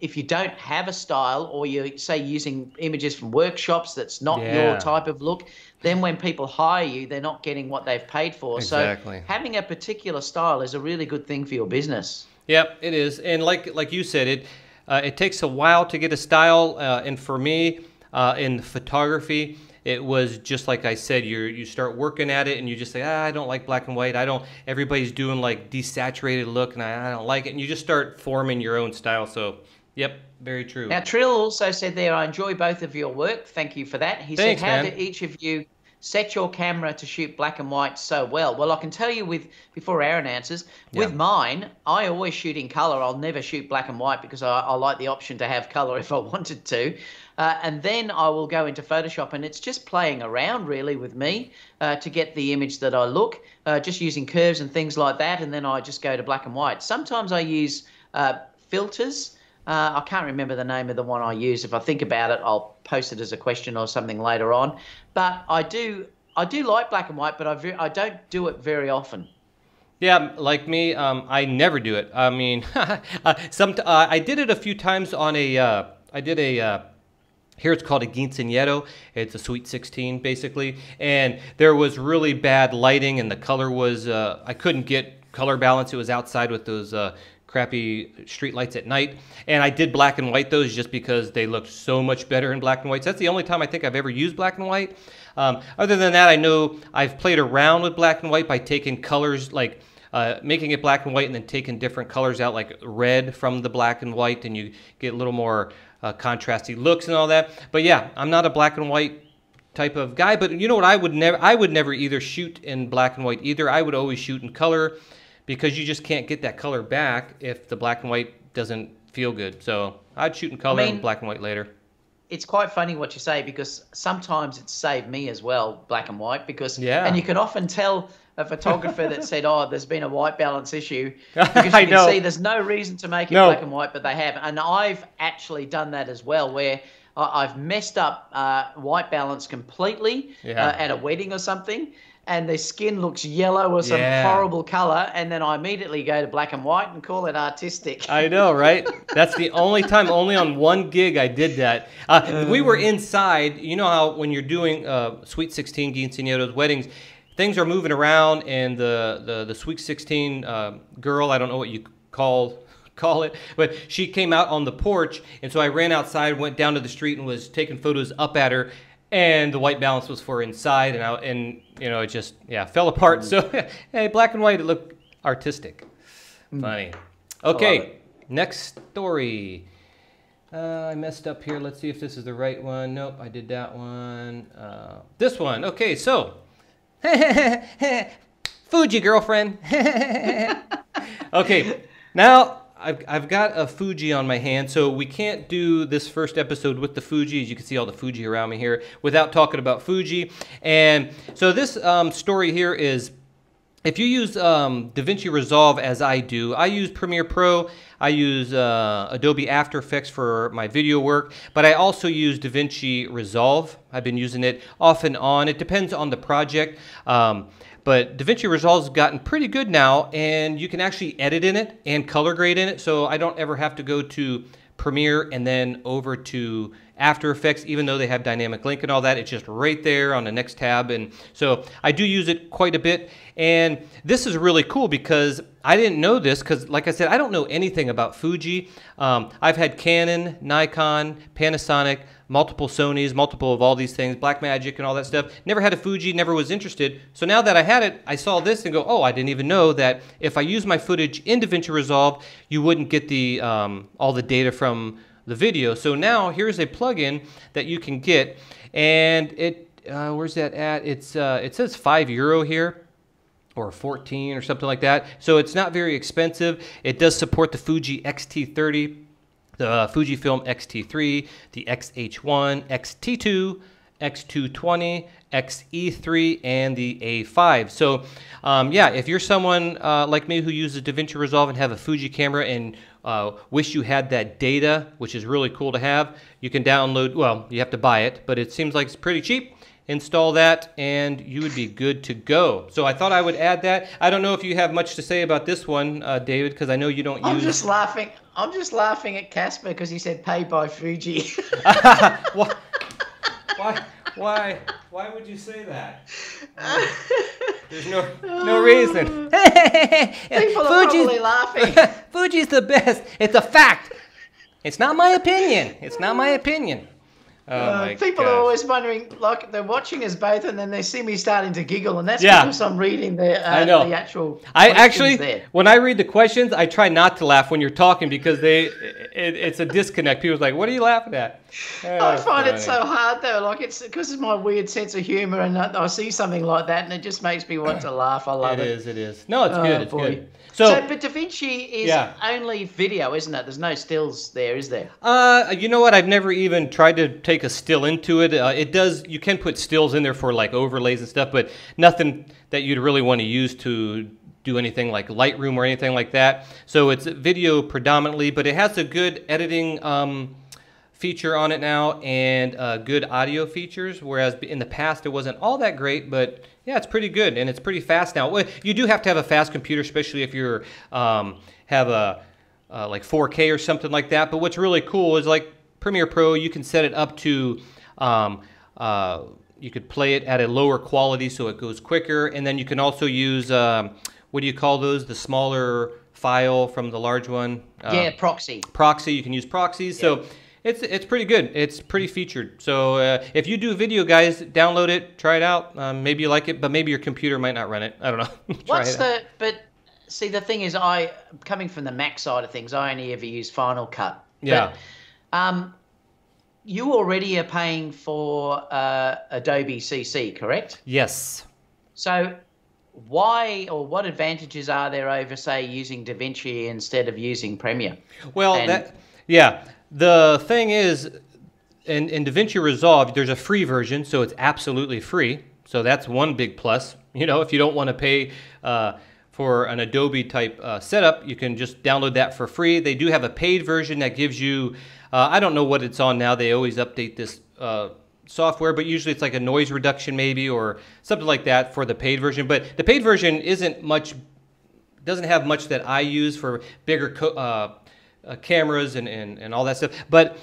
if you don't have a style, or you're, say, using images from workshops that's not your type of look, then when people hire you, they're not getting what they've paid for. Exactly. So having a particular style is a really good thing for your business. Yep, it is. And like you said, it takes a while to get a style. And for me, in photography, it was just like I said, you start working at it and you just say, I don't like black and white. Everybody's doing like desaturated look and I don't like it. And you just start forming your own style. So, yep, very true. Now, Trill also said there, I enjoy both of your work. Thank you for that. He said, how do each of you set your camera to shoot black and white so well? Well, I can tell you before Aron answers, with mine, I always shoot in color. I'll never shoot black and white because I like the option to have color if I wanted to. And then I will go into Photoshop, and it's just playing around really with me to get the image that I look, just using curves and things like that. And then I just go to black and white. Sometimes I use filters. I can't remember the name of the one I use. If I think about it, I'll post it as a question or something later on. But I do like black and white, but I don't do it very often. Yeah, like me, I never do it. I mean, I did it a few times on here it's called a quinceañero. It's a sweet 16, basically. And there was really bad lighting, and the color was, I couldn't get color balance. It was outside with those crappy street lights at night. And I did black and white those just because they looked so much better in black and white. So that's the only time I think I've ever used black and white. Other than that, I know I've played around with black and white by taking colors, like making it black and white and then taking different colors out, like red from the black and white, and you get a little more contrasty looks and all that. But yeah, I'm not a black and white type of guy. But you know what? I would never either shoot in black and white either. I would always shoot in color, because you just can't get that color back if the black and white doesn't feel good. So I'd shoot in color and black and white later. It's quite funny what you say, because sometimes it's saved me as well, black and white, because and you can often tell a photographer that said, oh, there's been a white balance issue, because you can see there's no reason to make it black and white, but they have. And I've actually done that as well, where I've messed up white balance completely at a wedding or something, and the skin looks yellow or some horrible color, and then I immediately go to black and white and call it artistic. I know, right? That's the only time, only on one gig I did that. We were inside. You know how when you're doing Sweet 16 quinceañeros weddings, things are moving around, and the Sweet 16 girl, I don't know what you call it, but she came out on the porch, and so I ran outside, went down to the street, and was taking photos up at her. And the white balance was for inside, and you know, it just fell apart. So hey, black and white, it looked artistic. Funny. Okay, next story. I messed up here. Let's see if this is the right one. Nope, I did that one. This one. Okay, so Fuji girlfriend. Okay, now I've got a Fuji on my hand, so we can't do this first episode with the Fuji, as you can see all the Fuji around me here, without talking about Fuji. And so this story here is if you use DaVinci Resolve as I do, I use Premiere Pro, I use Adobe After Effects for my video work, but I also use DaVinci Resolve. I've been using it off and on. It depends on the project, but DaVinci Resolve has gotten pretty good now, and you can actually edit in it and color grade in it, so I don't ever have to go to Premiere and then over to After Effects, even though they have dynamic link and all that. It's just right there on the next tab, and so I do use it quite a bit. And this is really cool because I didn't know this, because like I said, I don't know anything about Fuji. I've had Canon, Nikon, Panasonic, multiple Sonys, multiple of all these things, Blackmagic and all that stuff. Never had a Fuji, never was interested. So now that I had it, I saw this and go, oh, I didn't even know that if I use my footage in DaVinci Resolve, you wouldn't get the all the data from the video. So now here's a plugin that you can get, and it where's that at? It's it says €5 here, or 14 or something like that. So it's not very expensive. It does support the Fuji X-T3, the Fujifilm X-T3, the X-H1, X-T2, X220, XE3, and the A5. So yeah, if you're someone like me who uses DaVinci Resolve and have a Fuji camera and wish you had that data, which is really cool to have, you can download, well, you have to buy it, but it seems like it's pretty cheap. Install that and you would be good to go. So I thought I would add that. I don't know if you have much to say about this one, David, because I know you don't use... I'm just laughing at Casper because he said paid by Fuji. Why would you say that? There's no reason. People are probably laughing. Fuji's the best. It's a fact. It's not my opinion. It's not my opinion. People are always wondering, like, they're watching us both, and then they see me starting to giggle, and that's because I'm reading the actual. When I read the questions, I try not to laugh when you're talking because it's a disconnect. People's like, "What are you laughing at?" I find it so hard though. Like, it's because of my weird sense of humor, and I see something like that, and it just makes me want to laugh. I love it. It is. No, it's good. It's good. So, but DaVinci is only video, isn't it? There's no stills there, is there? You know what? I've never even tried to take a still into it. It does. You can put stills in there for like overlays and stuff, but nothing that you'd really want to use to do anything like Lightroom or anything like that. So it's video predominantly, but it has a good editing feature on it now and good audio features, whereas in the past it wasn't all that great, but yeah, it's pretty good and it's pretty fast now. You do have to have a fast computer, especially if you're have a like 4K or something like that. But what's really cool is like Premiere Pro, you can set it up to you could play it at a lower quality so it goes quicker, and then you can also use what do you call those? The smaller file from the large one? Proxy. Proxy. You can use proxies. Yeah. So it's pretty good. It's pretty featured. So if you do video, guys, download it, try it out. Maybe you like it, but maybe your computer might not run it. I don't know. But see, the thing is, coming from the Mac side of things, I only ever use Final Cut. Yeah. But, you already are paying for Adobe CC, correct? Yes. So why or what advantages are there over, say, using DaVinci instead of using Premiere? Well, the thing is, in DaVinci Resolve, there's a free version, so it's absolutely free. So that's one big plus. You know, if you don't want to pay for an Adobe type setup, you can just download that for free. They do have a paid version that gives you, I don't know what it's on now. They always update this software, but usually it's like a noise reduction maybe or something like that for the paid version. But the paid version isn't much, doesn't have much that I use for bigger cameras and all that stuff. But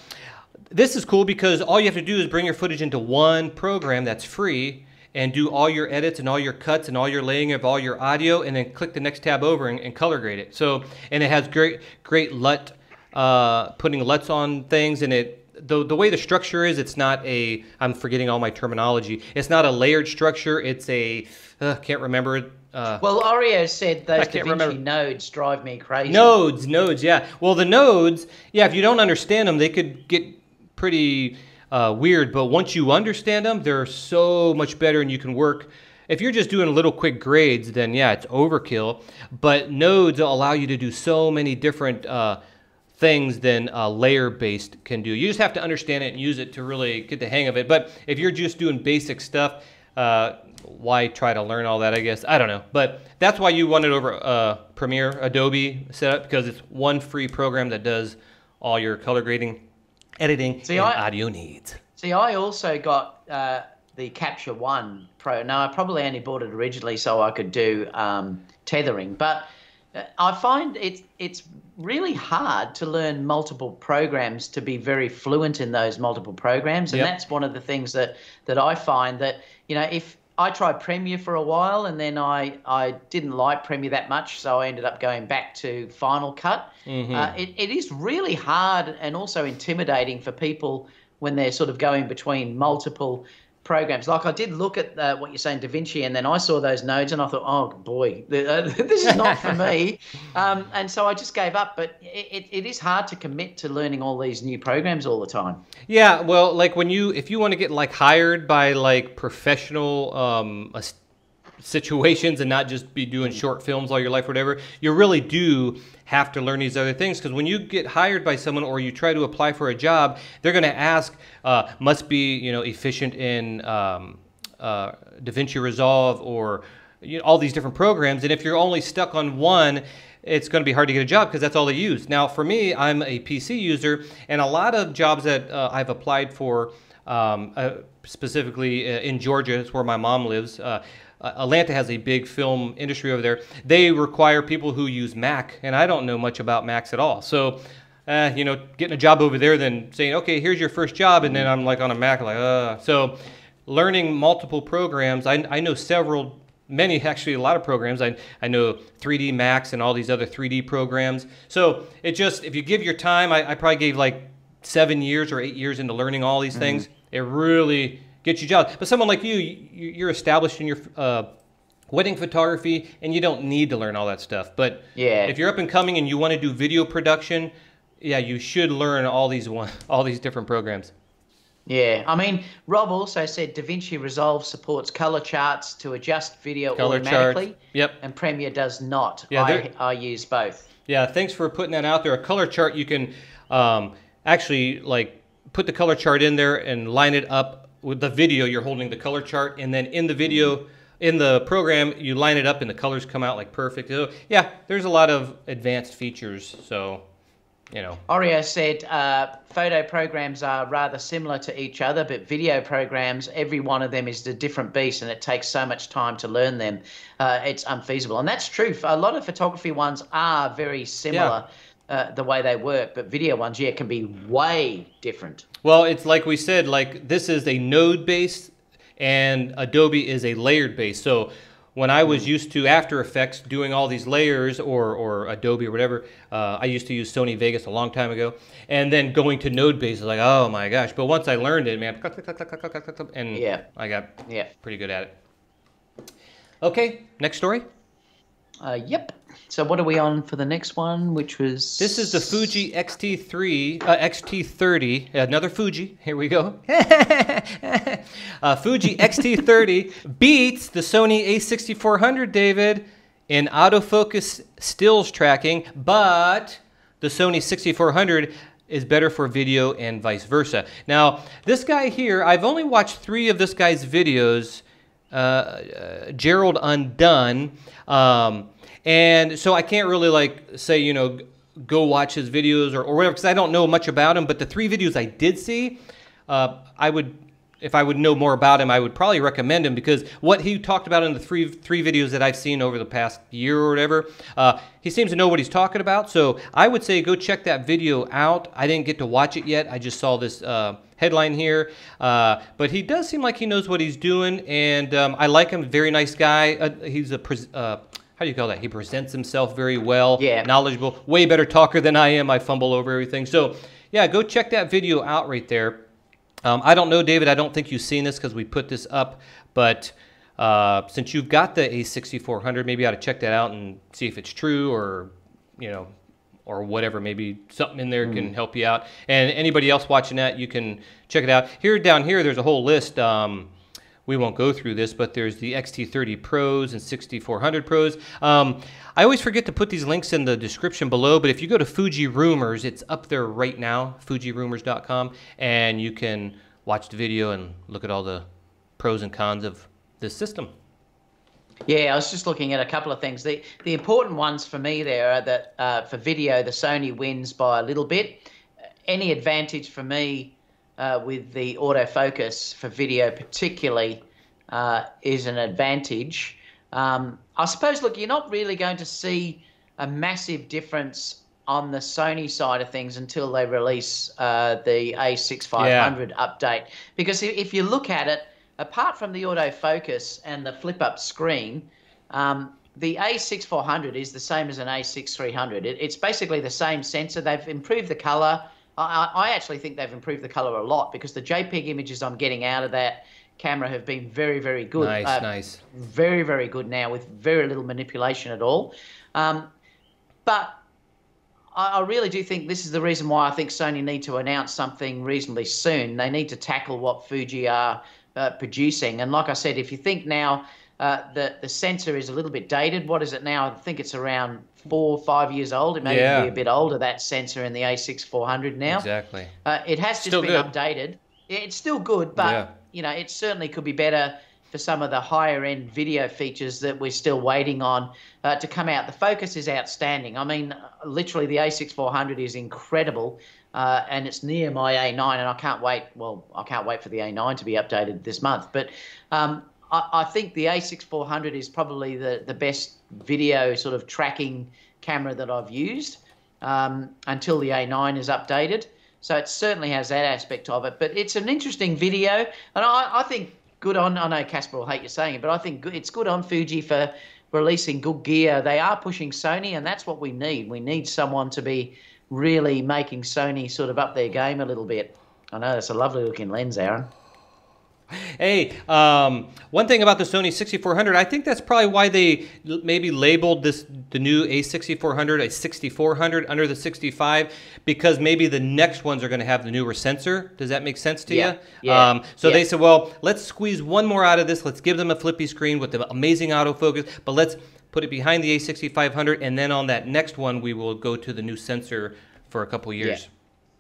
this is cool because all you have to do is bring your footage into one program that's free and do all your edits and all your cuts and all your laying of all your audio, and then click the next tab over and color grade it. So, and it has great LUT, putting LUTs on things, and the way the structure is, it's not a, I'm forgetting all my terminology, it's not a layered structure, it's a, can't remember it. Well, Oreo said those DaVinci nodes drive me crazy. Nodes, yeah. Well, the nodes, yeah, if you don't understand them, they could get pretty weird, but once you understand them, they're so much better, and you can work. If you're just doing little quick grades, then yeah, it's overkill. But nodes allow you to do so many different things than layer-based can do. You just have to understand it and use it to really get the hang of it. But if you're just doing basic stuff, why try to learn all that, I guess. I don't know. But that's why you want it over Premiere, Adobe setup, because it's one free program that does all your color grading, editing, and audio needs. See, I also got the Capture One Pro. Now, I probably only bought it originally so I could do tethering, but I find it's really hard to learn multiple programs, to be very fluent in those multiple programs, and that's one of the things that I find that, you know, if I tried Premiere for a while and then I didn't like Premiere that much, so I ended up going back to Final Cut. It is really hard and also intimidating for people when they're sort of going between multiple programs. Like, I did look at what you're saying, DaVinci, and then I saw those nodes and I thought, oh boy, this is not for me. And so I just gave up. But it is hard to commit to learning all these new programs all the time. Yeah, well, like if you want to get like hired by like professional situations and not just be doing short films all your life or whatever, you really do have to learn these other things, because when you get hired by someone or you try to apply for a job, they're going to ask, must be, you know, efficient in DaVinci Resolve or, you know, all these different programs. And if you're only stuck on one, it's going to be hard to get a job because that's all they use. Now, for me, I'm a PC user, and a lot of jobs that I've applied for, specifically in Georgia, it's where my mom lives. Atlanta has a big film industry over there. They require people who use Mac, and I don't know much about Macs at all. So, you know, getting a job over there, then saying, okay, here's your first job, and then I'm like on a Mac, like, So, learning multiple programs, I know many, actually a lot of programs. I know 3D Max and all these other 3D programs. So, it just, if you give your time, I probably gave like 7 years or 8 years into learning all these things. It really get you jobs. But someone like you're established in your wedding photography, and you don't need to learn all that stuff. But if you're up and coming and you want to do video production, you should learn all these different programs. Yeah, I mean, Rob also said DaVinci Resolve supports color charts to adjust video automatically. Yep. And Premiere does not. Yeah, I use both. Yeah, thanks for putting that out there. A color chart, you can actually like put the color chart in there and line it up with the video. You're holding the color chart, and then in the video, in the program, you line it up and the colors come out like perfect. So, yeah, there's a lot of advanced features. So, you know. Oreo said photo programs are rather similar to each other, but video programs, every one of them is a different beast, and it takes so much time to learn them. It's unfeasible. And that's true. A lot of photography ones are very similar. The way they work, but video ones, can be way different. Well, it's like we said, like this is a node based and Adobe is a layered base. So when I was used to After Effects doing all these layers, or Adobe or whatever, I used to use Sony Vegas a long time ago, and then going to node based, like, oh my gosh. But once I learned it, man, and I got pretty good at it. Okay, next story. Yep. So what are we on for the next one, which was... This is the Fuji X-T3, X-T30, another Fuji, here we go. Fuji X-T30 beats the Sony a6400, David, in autofocus stills tracking, but the Sony 6400 is better for video and vice versa. Now, this guy here, I've only watched 3 of this guy's videos, Gerald Undone, and so I can't really like say, you know, go watch his videos or whatever, because I don't know much about him. But the 3 videos I did see, if I would know more about him, I would probably recommend him, because what he talked about in the three videos that I've seen over the past year or whatever, he seems to know what he's talking about. So I would say go check that video out. I didn't get to watch it yet. I just saw this headline here, but he does seem like he knows what he's doing, and I like him. Very nice guy. He's a how do you call that? He presents himself very well, knowledgeable, way better talker than I am. I fumble over everything. So, yeah, go check that video out right there. I don't know, David, I don't think you've seen this because we put this up, but since you've got the A6400, maybe you ought to check that out and see if it's true, or, you know, or whatever. Maybe something in there can help you out. And anybody else watching that, you can check it out. Down here, there's a whole list. We won't go through this, but there's the X-T30 Pros and 6400 Pros. I always forget to put these links in the description below, but if you go to Fuji Rumors, it's up there right now, fujirumors.com, and you can watch the video and look at all the pros and cons of this system. Yeah, I was just looking at a couple of things. The important ones for me there are that for video, the Sony wins by a little bit. Any advantage for me with the autofocus for video particularly is an advantage. I suppose, look, you're not really going to see a massive difference on the Sony side of things until they release the A6500 update. Because if you look at it, apart from the autofocus and the flip-up screen, the A6400 is the same as an A6300. It's basically the same sensor. They've improved the color. I actually think they've improved the color a lot because the JPEG images I'm getting out of that camera have been very, very good. Nice. Very, very good now with very little manipulation at all. But I really do think this is the reason why I think Sony need to announce something reasonably soon. They need to tackle what Fuji are producing. And like I said, if you think now the sensor is a little bit dated, what is it now? I think it's around 4 or 5 years old. It may even be a bit older, that sensor in the A6400 now. Exactly. It has just been updated. It's still good, but you know, it certainly could be better for some of the higher end video features that we're still waiting on to come out. The focus is outstanding. I mean, literally the A6400 is incredible. And it's near my A9, and I can't wait. Well, I can't wait for the A9 to be updated this month. But I think the A6400 is probably the best video sort of tracking camera that I've used until the A9 is updated. So it certainly has that aspect of it. But it's an interesting video, and I think good on. I know Casper will hate you saying it, but I think it's good on Fuji for releasing good gear. They are pushing Sony, and that's what we need. We need someone to be really making Sony sort of up their game a little bit. I know that's a lovely looking lens, Aaron. Hey, one thing about the Sony 6400, I think that's probably why they maybe labeled the new A6400 a 6400 under the 65, because maybe the next ones are going to have the newer sensor. Does that make sense to you? Yeah. So they said, well, let's squeeze one more out of this. Let's give them a flippy screen with the amazing autofocus, but let's put it behind the A6500, and then on that next one, we will go to the new sensor for a couple of years. Yeah.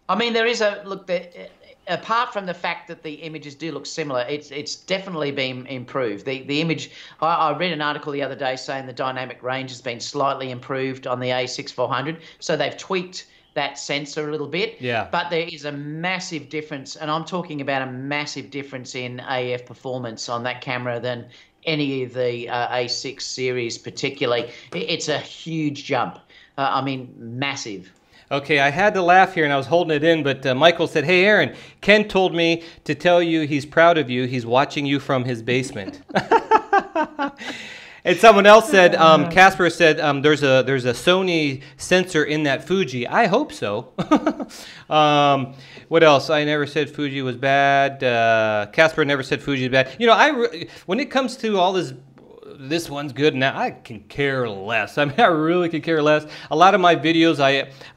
I mean, there is a look there. Apart from the fact that the images do look similar, it's definitely been improved. The image, I read an article the other day saying the dynamic range has been slightly improved on the A6400, so they've tweaked that sensor a little bit. Yeah. But there is a massive difference, and I'm talking about a massive difference in AF performance on that camera than any of the A6 series particularly. It's a huge jump. I mean, massive. Okay, I had to laugh here, and I was holding it in, but Michael said, hey, Aaron, Ken told me to tell you he's proud of you. He's watching you from his basement. And someone else said, Casper said, there's a Sony sensor in that Fuji. I hope so. What else? I never said Fuji was bad. Casper never said Fuji was bad. You know, when it comes to all this one's good now, I can care less. I mean, I really can care less. A lot of my videos,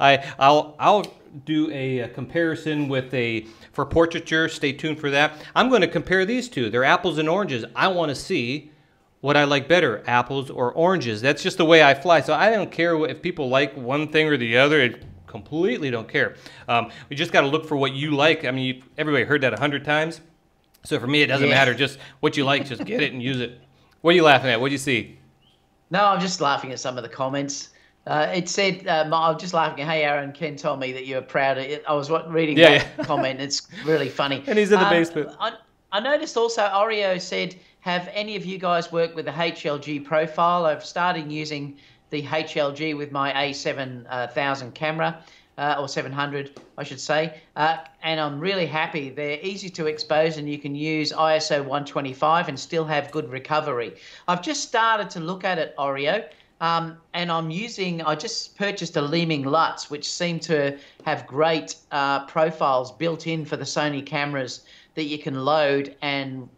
I'll do a comparison with for portraiture. Stay tuned for that. I'm going to compare these two. They're apples and oranges. I want to see what I like better, apples or oranges. That's just the way I fly. So I don't care if people like one thing or the other. I completely don't care. We just got to look for what you like. I mean, everybody heard that 100 times. So for me, it doesn't matter. Just what you like, just get it and use it. What are you laughing at? What do you see? No, I'm just laughing at some of the comments. It said, I'm just laughing. Hey, Aaron, Ken told me that you're proud of it. I was reading that comment. It's really funny. And he's in the basement. I noticed also Oreo said, have any of you guys worked with the HLG profile? I've started using the HLG with my A7000 camera, or 700, I should say. And I'm really happy. They're easy to expose, and you can use ISO 125 and still have good recovery. I've just started to look at it, Oreo. And I just purchased a Leeming LUTs, which seem to have great profiles built in for the Sony cameras that you can load and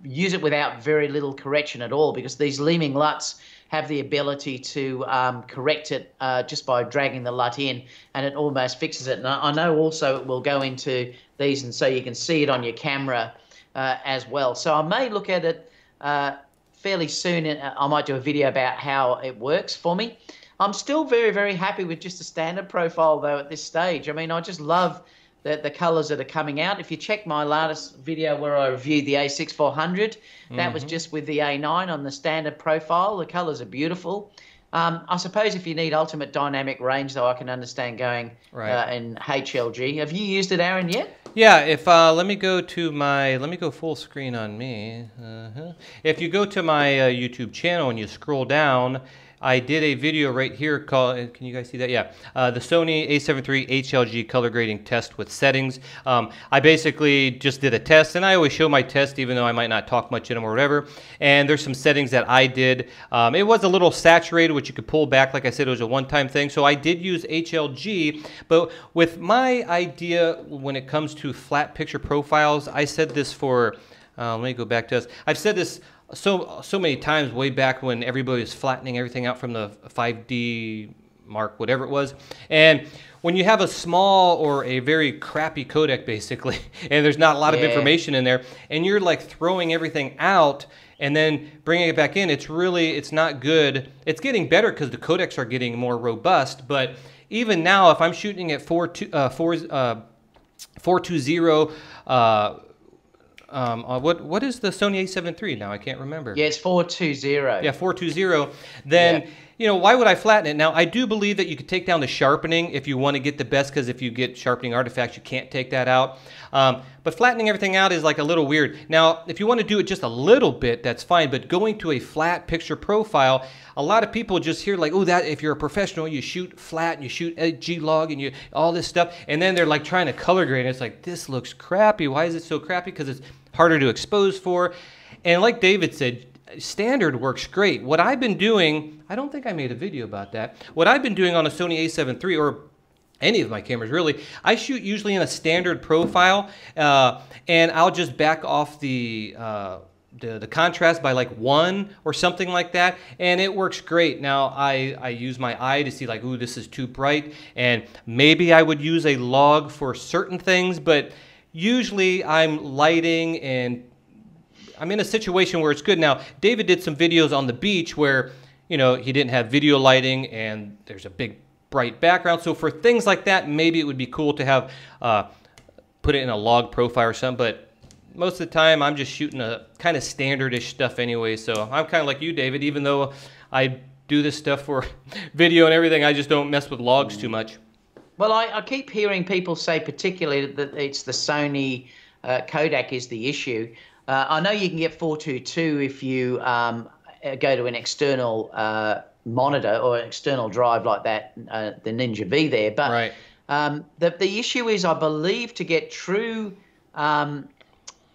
use it without very little correction at all, because these Leeming LUTs have the ability to correct it just by dragging the LUT in, and it almost fixes it. And I know also it will go into these, and so you can see it on your camera as well. So I may look at it fairly soon. I might do a video about how it works for me. I'm still very, very happy with just a standard profile, though, at this stage. I mean, I just love the colors that are coming out. If you check my latest video where I reviewed the A6400, that was just with the A9 on the standard profile. The colors are beautiful. I suppose if you need ultimate dynamic range, though, I can understand going in HLG. Have you used it, Aaron, yet? Yeah, if let me go full screen on me. If you go to my YouTube channel and you scroll down, I did a video right here called, can you guys see that? Yeah, the Sony A7 III HLG color grading test with settings. I basically just did a test, and I always show my test even though I might not talk much in them or whatever. And there's some settings that I did. It was a little saturated, which you could pull back. Like I said, it was a one-time thing. So I did use HLG, but with my idea when it comes to flat picture profiles, I said this for, let me go back to us. I've said this so many times way back when everybody was flattening everything out from the 5D Mark, whatever it was. And when you have a small or a very crappy codec, basically, and there's not a lot of information in there, and you're like throwing everything out and then bringing it back in, it's not good. It's getting better because the codecs are getting more robust, but even now, if I'm shooting at 420, what is the Sony A7 III now? I can't remember. Yeah, it's 420. Yeah, 420. Then, you know, why would I flatten it? Now, I do believe that you could take down the sharpening if you want to get the best, because if you get sharpening artifacts, you can't take that out. But flattening everything out is like a little weird. Now, if you want to do it just a little bit, that's fine. But going to a flat picture profile, a lot of people just hear like, oh, that if you're a professional, you shoot flat and you shoot G-Log and you all this stuff. And then they're like trying to color grade. And it's like, this looks crappy. Why is it so crappy? Because it's harder to expose for. And like David said, standard works great. What I've been doing, I don't think I made a video about that. What I've been doing on a Sony A7 III, or any of my cameras really, I shoot usually in a standard profile, and I'll just back off the contrast by like 1 or something like that, and it works great. Now I use my eye to see like, ooh, this is too bright, and maybe I would use a log for certain things, but usually I'm lighting and I'm in a situation where it's good. Now, David did some videos on the beach where, you know, he didn't have video lighting and there's a big bright background. So for things like that, maybe it would be cool to have put it in a log profile or something. But most of the time, I'm just shooting a kind of standardish stuff anyway. So I'm kind of like you, David. Even though I do this stuff for video and everything, I just don't mess with logs too much. Well, I keep hearing people say particularly that it's the Sony codec is the issue. I know you can get 422 if you go to an external monitor or an external drive like that, the Ninja V there. But the issue is, I believe, to get true,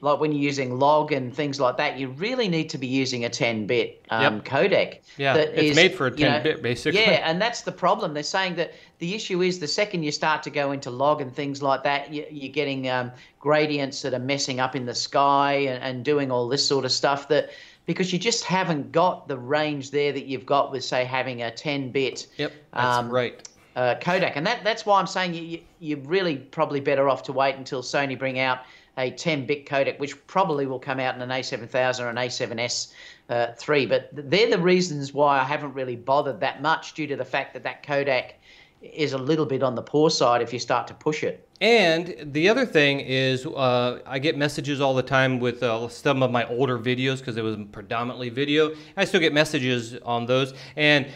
like when you're using log and things like that, you really need to be using a 10-bit codec. Yeah, it's made for a 10-bit, basically. Yeah, and that's the problem. They're saying that the issue is the second you start to go into log and things like that, you're getting gradients that are messing up in the sky and doing all this sort of stuff, that because you just haven't got the range there that you've got with, say, having a 10-bit codec. And that's why I'm saying you're really probably better off to wait until Sony bring out a 10-bit codec, which probably will come out in an A7000 or an A7S III. But they're the reasons why I haven't really bothered that much, due to the fact that that codec is a little bit on the poor side if you start to push it. And the other thing is, I get messages all the time with some of my older videos, because it was predominantly video. I still get messages on those. And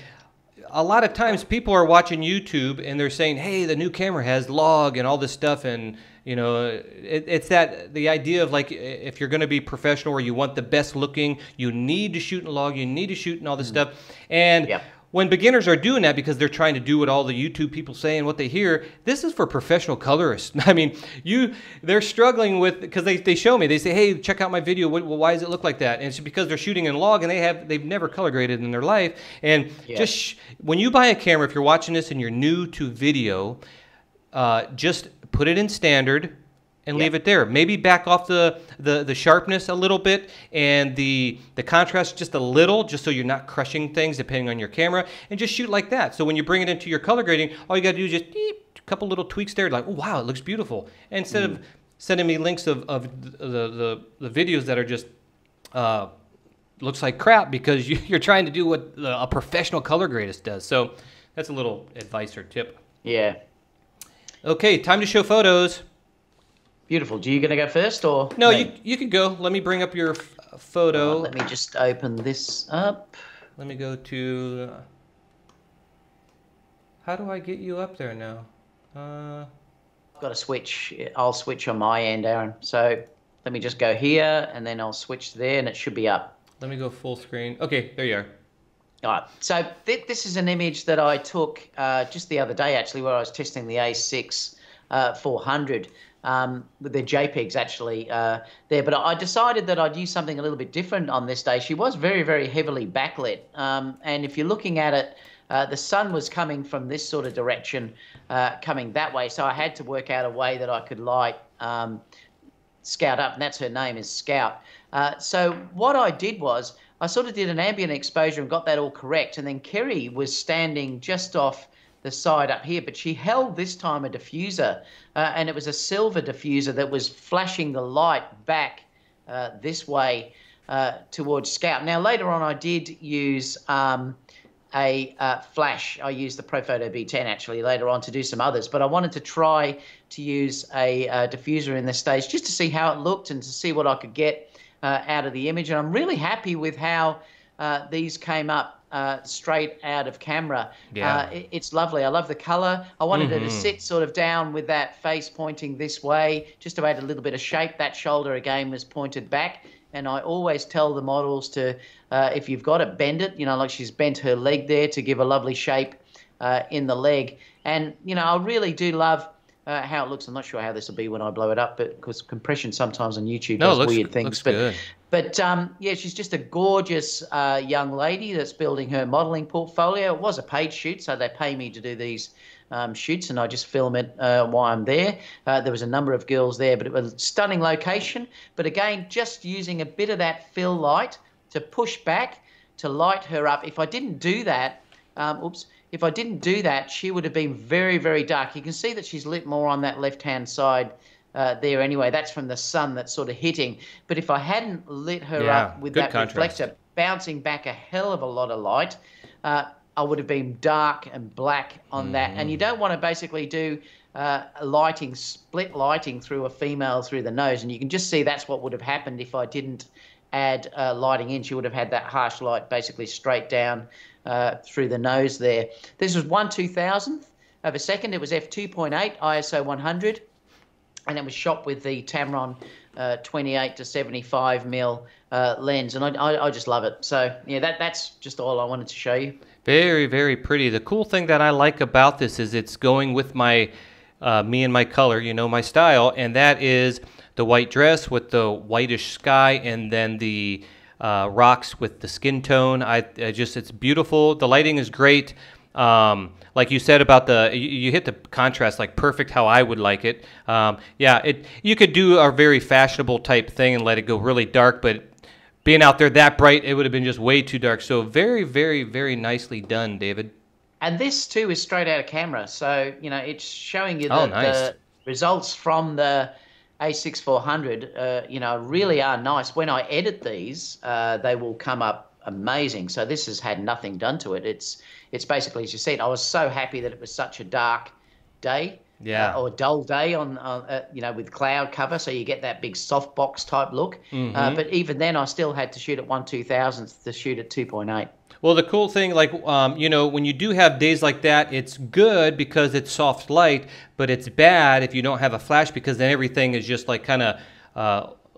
a lot of times people are watching YouTube and they're saying, hey, the new camera has log and all this stuff. And, you know, it's the idea of like, if you're going to be professional or you want the best looking, you need to shoot in log, you need to shoot in all this stuff. And when beginners are doing that because they're trying to do what all the YouTube people say and what they hear, this is for professional colorists. I mean, they're struggling with, because they show me, they say, hey, check out my video. Why does it look like that? And it's because they're shooting in log and they've never color graded in their life. And just when you buy a camera, if you're watching this and you're new to video, just put it in standard and leave it there. Maybe back off the sharpness a little bit and the contrast just a little, just so you're not crushing things depending on your camera, and just shoot like that. So when you bring it into your color grading, all you got to do is just a couple little tweaks there, like, oh, wow, it looks beautiful. And instead of sending me links of the videos that are just looks like crap because you're trying to do what a professional color gradist does. So that's a little advice or tip. Yeah. Okay, time to show photos. Beautiful. Do you going to go first or No, me? you can go. Let me bring up your photo. Let me just open this up. Let me go to. How do I get you up there now? I've got to switch. I'll switch on my end, Aaron. So let me just go here, and then I'll switch there, and it should be up. Let me go full screen. Okay, there you are. All right. So this is an image that I took just the other day, actually, where I was testing the A6 400 with their JPEGs actually there. But I decided that I'd use something a little bit different on this day. She was very, very heavily backlit. And if you're looking at it, the sun was coming from this sort of direction, coming that way. So I had to work out a way that I could light Scout up, and that's her name, is Scout. So what I did was I sort of did an ambient exposure and got that all correct. And then Kerry was standing just off the side up here, but she held this time a diffuser, and it was a silver diffuser that was flashing the light back this way towards Scout. Now, later on, I did use a flash. I used the Profoto B10 actually later on to do some others, but I wanted to try to use a diffuser in this stage just to see how it looked and to see what I could get out of the image. And I'm really happy with how these came up straight out of camera. Yeah. It's lovely. I love the color. I wanted her to sit sort of down with that face pointing this way, just to add a little bit of shape. That shoulder again was pointed back. And I always tell the models to, if you've got it, bend it, you know, like she's bent her leg there to give a lovely shape in the leg. And, you know, I really do love how it looks. I'm not sure how this will be when I blow it up, but because compression sometimes on YouTube does weird things. Looks good. But yeah, she's just a gorgeous young lady that's building her modeling portfolio. It was a paid shoot, so they pay me to do these shoots, and I just film it while I'm there. There was a number of girls there, but it was a stunning location. But again, just using a bit of that fill light to push back to light her up. If I didn't do that, if I didn't do that, she would have been very, very dark. You can see that she's lit more on that left-hand side there anyway. That's from the sun that's sort of hitting. But if I hadn't lit her up with that reflector bouncing back a hell of a lot of light, I would have been dark and black on that. And you don't want to basically do lighting, split lighting through a female through the nose. And you can just see that's what would have happened if I didn't add lighting in. She would have had that harsh light basically straight down through the nose there. This was 1/2000th of a second. It was f2.8 ISO 100, and it was shot with the Tamron 28 to 75 mil lens, and I just love it. So yeah, that's just all I wanted to show you. Very, very pretty. The cool thing that I like about this is it's going with my me and my color, you know, my style, and that is the white dress with the whitish sky, and then the rocks with the skin tone. It's beautiful. The lighting is great. Like you said about you hit the contrast like perfect how I would like it. Yeah, you could do a very fashionable type thing and let it go really dark, but being out there that bright, it would have been just way too dark. So very, very, very nicely done, David. And this too is straight out of camera, so you know it's showing you the results from the A6 400. You know, really are nice. When I edit these, they will come up amazing. So this has had nothing done to it. It's basically as you said. I was so happy that it was such a dark day, or dull day on you know, with cloud cover, so you get that big softbox type look. But even then, I still had to shoot at 1/2000th to shoot at 2.8. Well, the cool thing, like, you know, when you do have days like that, it's good because it's soft light, but it's bad if you don't have a flash because then everything is just like kind of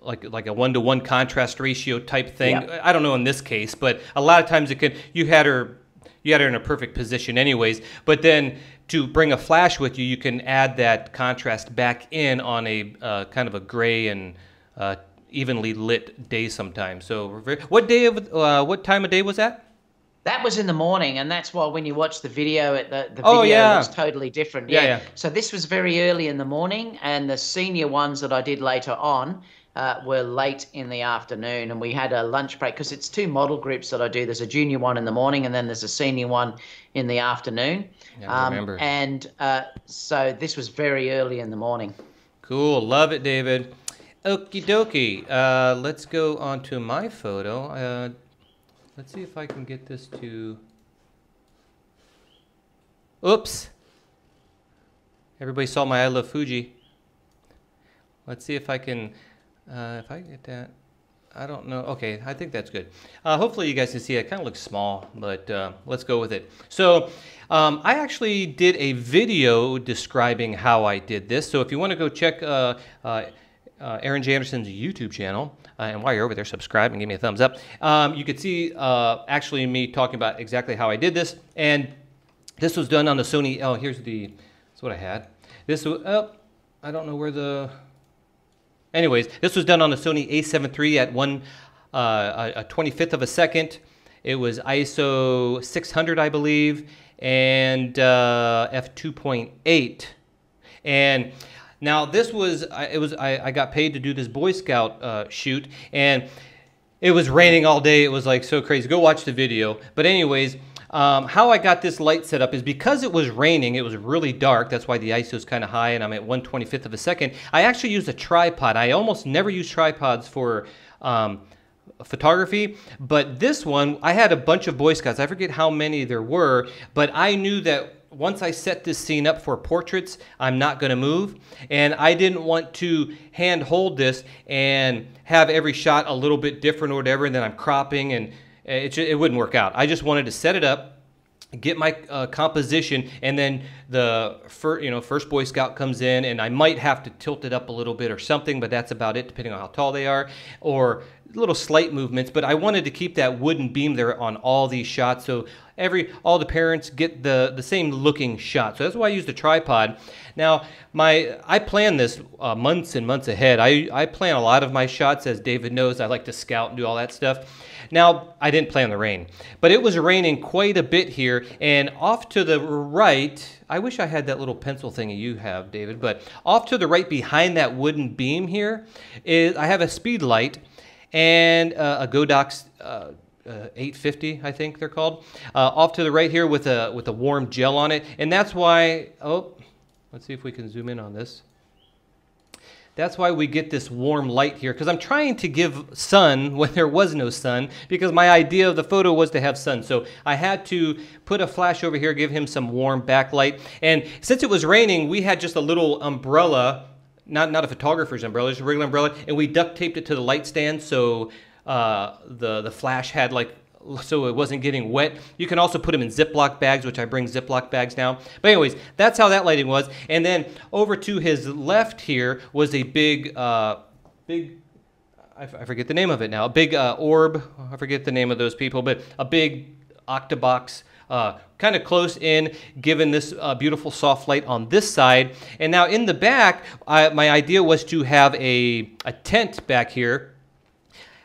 like a 1-to-1 contrast ratio type thing. Yeah. I don't know in this case, but a lot of times it could. You had her in a perfect position anyways, but then to bring a flash with you, you can add that contrast back in on a kind of a gray and evenly lit day sometimes. So what time of day was that? That was in the morning, and that's why when you watch the video, the video looks totally different. Yeah. So this was very early in the morning, and the senior ones that I did later on were late in the afternoon, and we had a lunch break because it's two model groups that I do. There's a junior one in the morning, and then there's a senior one in the afternoon. Yeah, I remember. And so this was very early in the morning. Cool. Love it, David. Okie dokie. Let's go on to my photo. Let's see if I can get this to... Oops. Everybody saw my I Love Fuji. Let's see if I can, if I get that. I don't know. Okay, I think that's good. Hopefully you guys can see it. It kind of looks small, but let's go with it. So I actually did a video describing how I did this. So if you want to go check Aron J Anderson's YouTube channel, and while you're over there, subscribe and give me a thumbs up. You could see actually me talking about exactly how I did this. And this was done on the Sony. Oh, here's the. That's what I had. This was. Oh, I don't know where the. Anyways, this was done on the Sony a7 III at a 25th of a second. It was ISO 600, I believe, and f2.8. And now this was, I got paid to do this Boy Scout shoot, and it was raining all day. It was like so crazy. Go watch the video. But anyways, how I got this light set up is because it was raining, it was really dark. That's why the ISO is kind of high, and I'm at 1/25th of a second. I actually used a tripod. I almost never use tripods for photography, but this one, I had a bunch of Boy Scouts. I forget how many there were, but I knew that once I set this scene up for portraits, I'm not going to move, and I didn't want to hand hold this and have every shot a little bit different or whatever, and then I'm cropping, and it wouldn't work out. I just wanted to set it up, get my composition, and then the first Boy Scout comes in, and I might have to tilt it up a little bit or something, but that's about it, depending on how tall they are, or little slight movements. But I wanted to keep that wooden beam there on all these shots, so all the parents get the same looking shot. So that's why I used a tripod. Now, I plan this months and months ahead. I plan a lot of my shots, as David knows. I like to scout and do all that stuff. Now, I didn't plan the rain, but it was raining quite a bit here, and off to the right, I wish I had that little pencil thingy you have, David, but off to the right behind that wooden beam here I have a speed light and a Godox 850, I think they're called, off to the right here with a warm gel on it, and that's why, let's see if we can zoom in on this. That's why we get this warm light here, because I'm trying to give sun when there was no sun, because my idea of the photo was to have sun. So I had to put a flash over here, give him some warm backlight. And since it was raining, we had just a little umbrella, not a photographer's umbrella, just a regular umbrella, and we duct taped it to the light stand so the flash had so it wasn't getting wet. You can also put them in Ziploc bags, which I bring Ziploc bags now. But anyways, that's how that lighting was. And then over to his left here was a big, I forget the name of it now, a big orb. I forget the name of those people, but a big octabox, kind of close in, given this beautiful soft light on this side. And now in the back, my idea was to have a tent back here.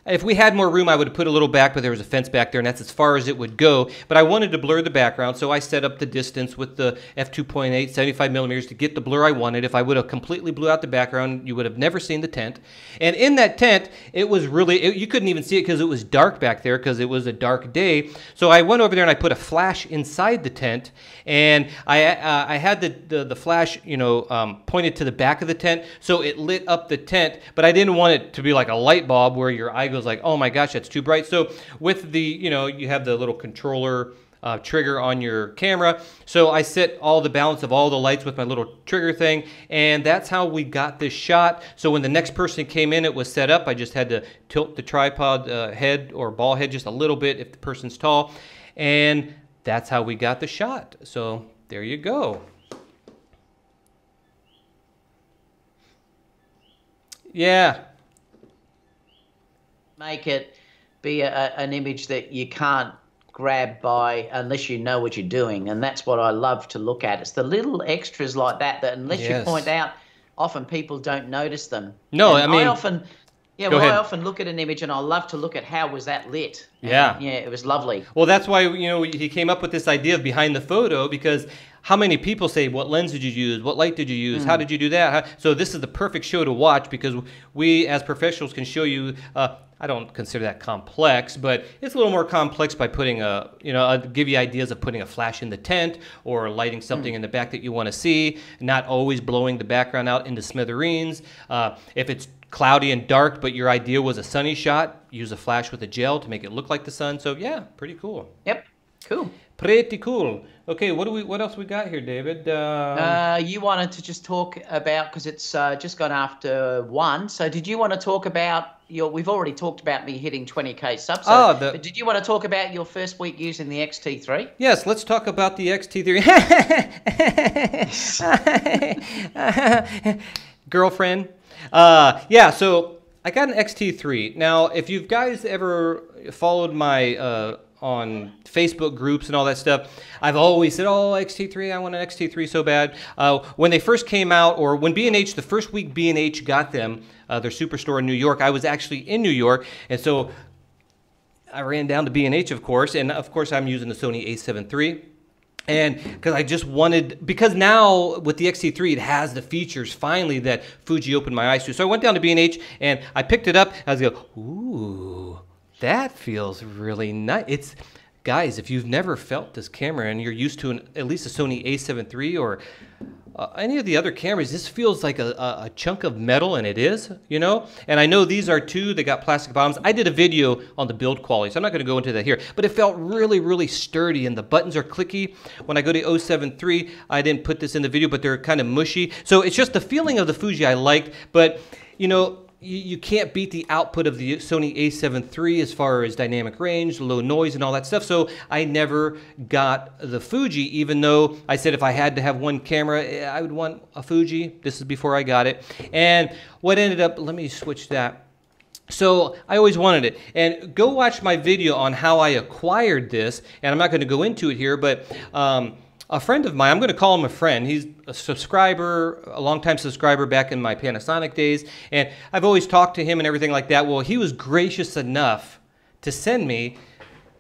If we had more room, I would have put a little back, but there was a fence back there, and that's as far as it would go. But I wanted to blur the background, so I set up the distance with the f2.8, 75 millimeters to get the blur I wanted. If I would have completely blew out the background, you would have never seen the tent. And in that tent, it was really, you couldn't even see it because it was dark back there because it was a dark day. So I went over there and I put a flash inside the tent, and I had the flash, pointed to the back of the tent, so it lit up the tent, but I didn't want it to be like a light bulb where your eye goes like, oh my gosh, that's too bright. So with the, you have the little controller trigger on your camera. So I set all the balance of all the lights with my little trigger thing, and that's how we got this shot. So when the next person came in, it was set up. I just had to tilt the tripod head or ball head just a little bit if the person's tall, and that's how we got the shot. So there you go. Yeah. Make it be an image that you can't grab by unless you know what you're doing, and that's what I love to look at. It's the little extras like that unless you point out, often people don't notice them. No, and I mean, I often look at an image and I love to look at how was that lit. Yeah. And, yeah, it was lovely. Well, that's why he came up with this idea of behind the photo, because how many people say, what lens did you use? What light did you use? How did you do that? So this is the perfect show to watch, because we as professionals can show you, I don't consider that complex, but it's a little more complex by putting I'll give you ideas of putting a flash in the tent or lighting something in the back that you want to see, not always blowing the background out into smithereens. If it's cloudy and dark, but your idea was a sunny shot, use a flash with a gel to make it look like the sun. So yeah, pretty cool. Yep. Cool. Pretty cool. Okay, what else we got here, David? You wanted to just talk about, because it's just gone after 1. So did you want to talk about we've already talked about me hitting 20K subs. So, but did you want to talk about your first week using the X-T3? Yes, let's talk about the X-T3. Girlfriend. Yeah, so I got an X-T3. Now, if you guys ever followed my on Facebook groups and all that stuff, I've always said, oh, X-T3, I want an X-T3 so bad. When they first came out, or when B&H, the first week B&H got them, their superstore in New York, I was actually in New York, and so I ran down to B&H, of course, and of course I'm using the Sony a7 III. And because I just wanted, because now with the X-T3, it has the features finally that Fuji opened my eyes to. So I went down to B&H and I picked it up. I was like, ooh, that feels really nice. Guys, if you've never felt this camera and you're used to at least a Sony a7 III or any of the other cameras, this feels like a chunk of metal, and it is, you know? And I know these are too, they got plastic bottoms. I did a video on the build quality, so I'm not gonna go into that here, but it felt really, really sturdy, and the buttons are clicky. When I go to 0.7 III, I didn't put this in the video, but they're kind of mushy. So it's just the feeling of the Fuji I liked, but you know, you can't beat the output of the Sony a7 III as far as dynamic range, low noise, and all that stuff. So I never got the Fuji, even though I said if I had to have one camera, I would want a Fuji. This is before I got it. And what ended up, let me switch that. So I always wanted it. And go watch my video on how I acquired this. And I'm not going to go into it here, but a friend of mine, I'm going to call him a friend. He's a subscriber, a longtime subscriber back in my Panasonic days, and I've always talked to him and everything like that. Well, he was gracious enough to send me,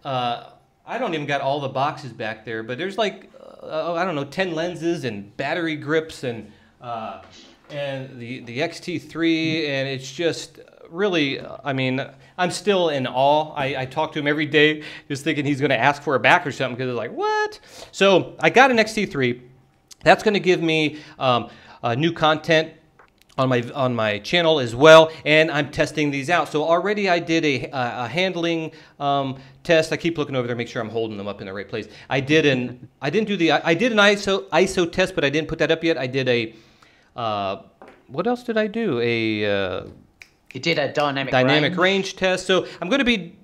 I don't even got all the boxes back there, but there's like, I don't know, 10 lenses and battery grips and the X-T3, and it's just really, I mean, I'm still in awe. I talk to him every day just thinking he's going to ask for a back or something, because it's like, what? So I got an X-T3. That's going to give me new content on my channel as well, and I'm testing these out. So already I did a handling test. I keep looking over there, make sure I'm holding them up in the right place. I did an ISO test, but I didn't put that up yet. I did a what else did I do? You did a dynamic range test. So I'm going to be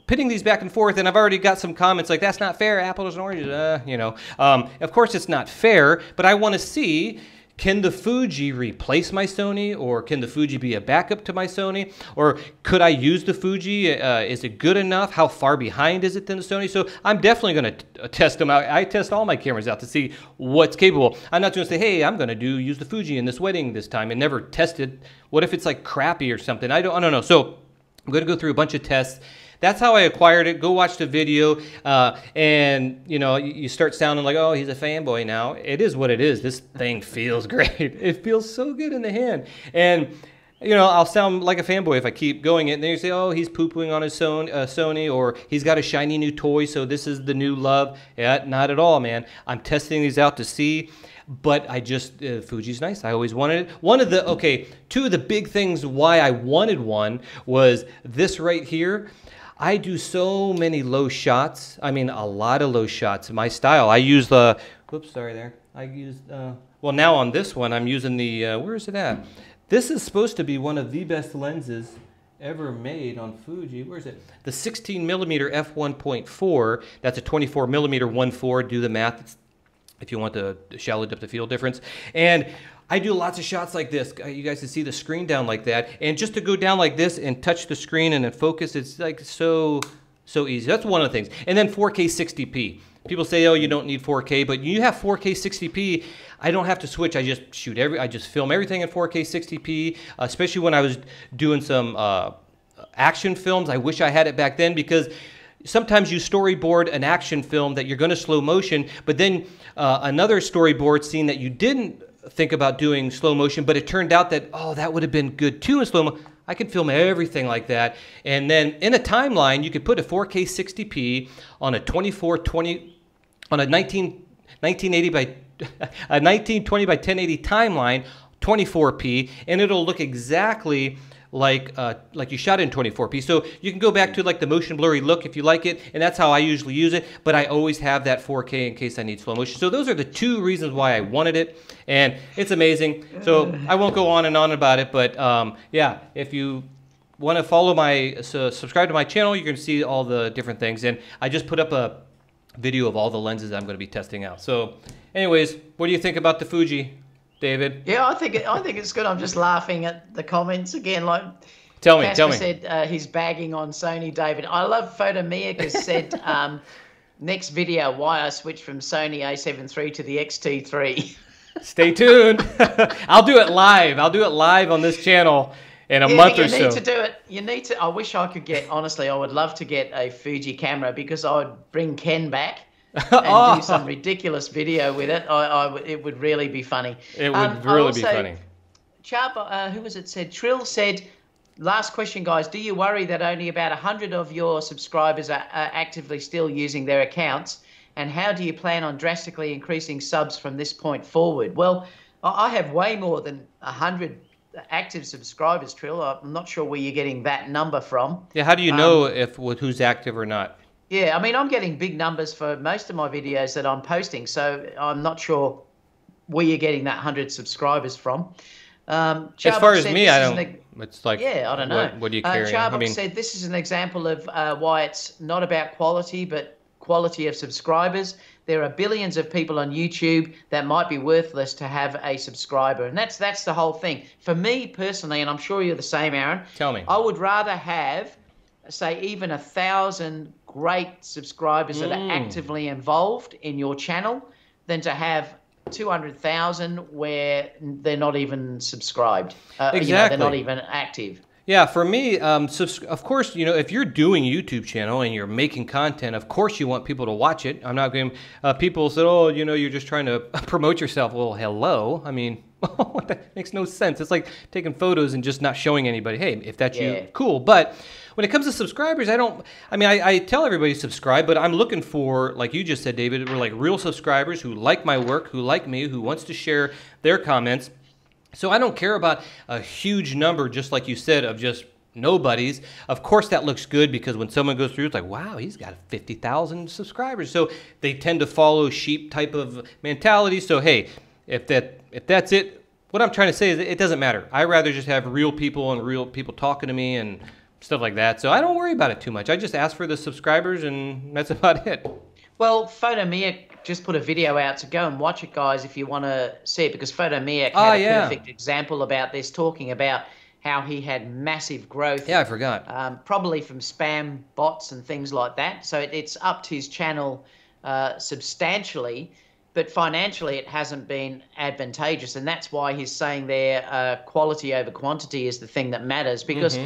pitting these back and forth, and I've already got some comments like, that's not fair, apples and oranges, you know. Of course it's not fair, but I want to see, can the Fuji replace my Sony, or can the Fuji be a backup to my Sony, or could I use the Fuji? Is it good enough? How far behind is it than the Sony? So I'm definitely going to test them out. I test all my cameras out to see what's capable. I'm not going to say, hey, I'm going to use the Fuji in this wedding this time and never test it. What if it's like crappy or something? I don't know. So I'm going to go through a bunch of tests. That's how I acquired it. Go watch the video, and you know, you start sounding like, oh, he's a fanboy now. It is what it is. This thing feels great. It feels so good in the hand, and you know, I'll sound like a fanboy if I keep going it. And then you say, oh, he's poo-pooing on his Sony, or he's got a shiny new toy, so this is the new love. Yeah, not at all, man. I'm testing these out to see. But I just, Fuji's nice. I always wanted it. Two of the big things why I wanted one was this right here. I do so many low shots. I mean, a lot of low shots. My style, I use the, whoops, sorry there. I used, well, now on this one, I'm using the, where is it at? This is supposed to be one of the best lenses ever made on Fuji. Where is it? The 16mm f1.4. That's a 24mm 1.4. Do the math. It's, if you want the shallow depth of field difference. And I do lots of shots like this. You guys can see the screen down like that. And just to go down like this and touch the screen and then focus, it's like so easy. That's one of the things. And then 4K 60p. People say, oh, you don't need 4K, but you have 4K 60p. I don't have to switch. I just I just film everything in 4K 60p, especially when I was doing some action films. I wish I had it back then, because sometimes you storyboard an action film that you're going to slow motion, but then another storyboard scene that you didn't think about doing slow motion, but it turned out that, oh, that would have been good too in slow motion. I could film everything like that. And then in a timeline, you could put a 4K 60p on a 2420, on a 1980 by a 1920 by 1080 timeline, 24p, and it'll look exactly like you shot it in 24p. So you can go back to like the motion blurry look if you like it, and that's how I usually use it. But I always have that 4K in case I need slow motion. So those are the two reasons why I wanted it, and it's amazing. So I won't go on and on about it, but yeah, if you want to follow subscribe to my channel, you're going to see all the different things. And I just put up a video of all the lenses I'm going to be testing out. So anyways, what do you think about the Fuji, David? Yeah, I think it's good. I'm just laughing at the comments again. Like, tell me. said he's bagging on Sony, David. I love Photomiacus said, next video, why I switched from Sony A7 III to the X-T3. Stay tuned. I'll do it live. I'll do it live on this channel in a month or so. You need to do it. You need to. I wish I could get, honestly, I would love to get a Fuji camera because I would bring Ken back and do some ridiculous video with it. It would really be funny. It would really be funny. Who was it said? Trill said, last question, guys. Do you worry that only about 100 of your subscribers are actively still using their accounts? And how do you plan on drastically increasing subs from this point forward? Well, I have way more than 100 active subscribers, Trill. I'm not sure where you're getting that number from. Yeah, how do you know who's active or not? Yeah, I mean, I'm getting big numbers for most of my videos that I'm posting, so I'm not sure where you're getting that 100 subscribers from. As far as me, I don't. It's like, yeah, I don't know. What do you carry? Charbok said this is an example of why it's not about quality, but quality of subscribers. There are billions of people on YouTube that might be worthless to have a subscriber, and that's the whole thing. For me personally, and I'm sure you're the same, Aaron. Tell me. I would rather have, say, even 1,000 great subscribers that are actively involved in your channel than to have 200,000 where they're not even subscribed. Exactly. They're not even active. Yeah, for me, of course, if you're doing a YouTube channel and you're making content, of course you want people to watch it. I'm not going people said, oh, you're just trying to promote yourself. Well, hello. I mean, that makes no sense. It's like taking photos and just not showing anybody, hey, if that's you, cool. But when it comes to subscribers, I tell everybody to subscribe, but I'm looking for, like you just said, David, we're like real subscribers who like my work, who like me, who wants to share their comments. So I don't care about a huge number, just like you said, of just nobodies. Of course, that looks good because when someone goes through, it's like, wow, he's got 50,000 subscribers. So they tend to follow sheep type of mentality. So hey, if that's it, what I'm trying to say is it doesn't matter. I rather just have real people and real people talking to me and stuff like that. So I don't worry about it too much. I just ask for the subscribers, and that's about it. Well, Photomiac just put a video out, so go and watch it, guys, if you want to see it, because Photomiac had a perfect example about this, talking about how he had massive growth. Yeah, I forgot. Probably from spam bots and things like that. So it's upped his channel substantially, but financially it hasn't been advantageous, and that's why he's saying there quality over quantity is the thing that matters, because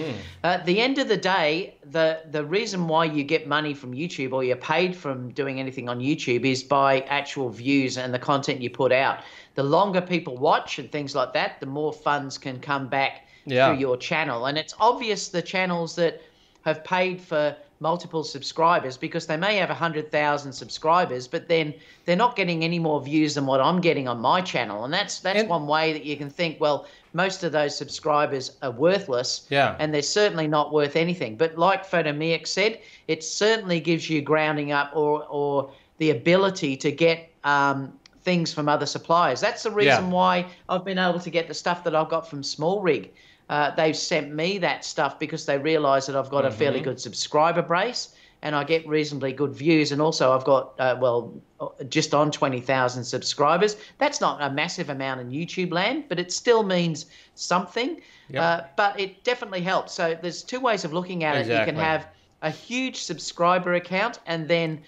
at the end of the day, the reason why you get money from YouTube or you're paid from doing anything on YouTube is by actual views and the content you put out. The longer people watch and things like that, the more funds can come back through your channel. And it's obvious the channels that have paid for multiple subscribers, because they may have 100,000 subscribers, but then they're not getting any more views than what I'm getting on my channel. And that's one way that you can think, well, most of those subscribers are worthless, and they're certainly not worth anything. But like Photomiac said, it certainly gives you grounding up or the ability to get things from other suppliers. That's the reason why I've been able to get the stuff that I've got from Small Rig. They've sent me that stuff because they realize that I've got a fairly good subscriber base and I get reasonably good views. And also I've got, just on 20,000 subscribers. That's not a massive amount in YouTube land, but it still means something. But it definitely helps. So there's two ways of looking at it. You can have a huge subscriber account, and then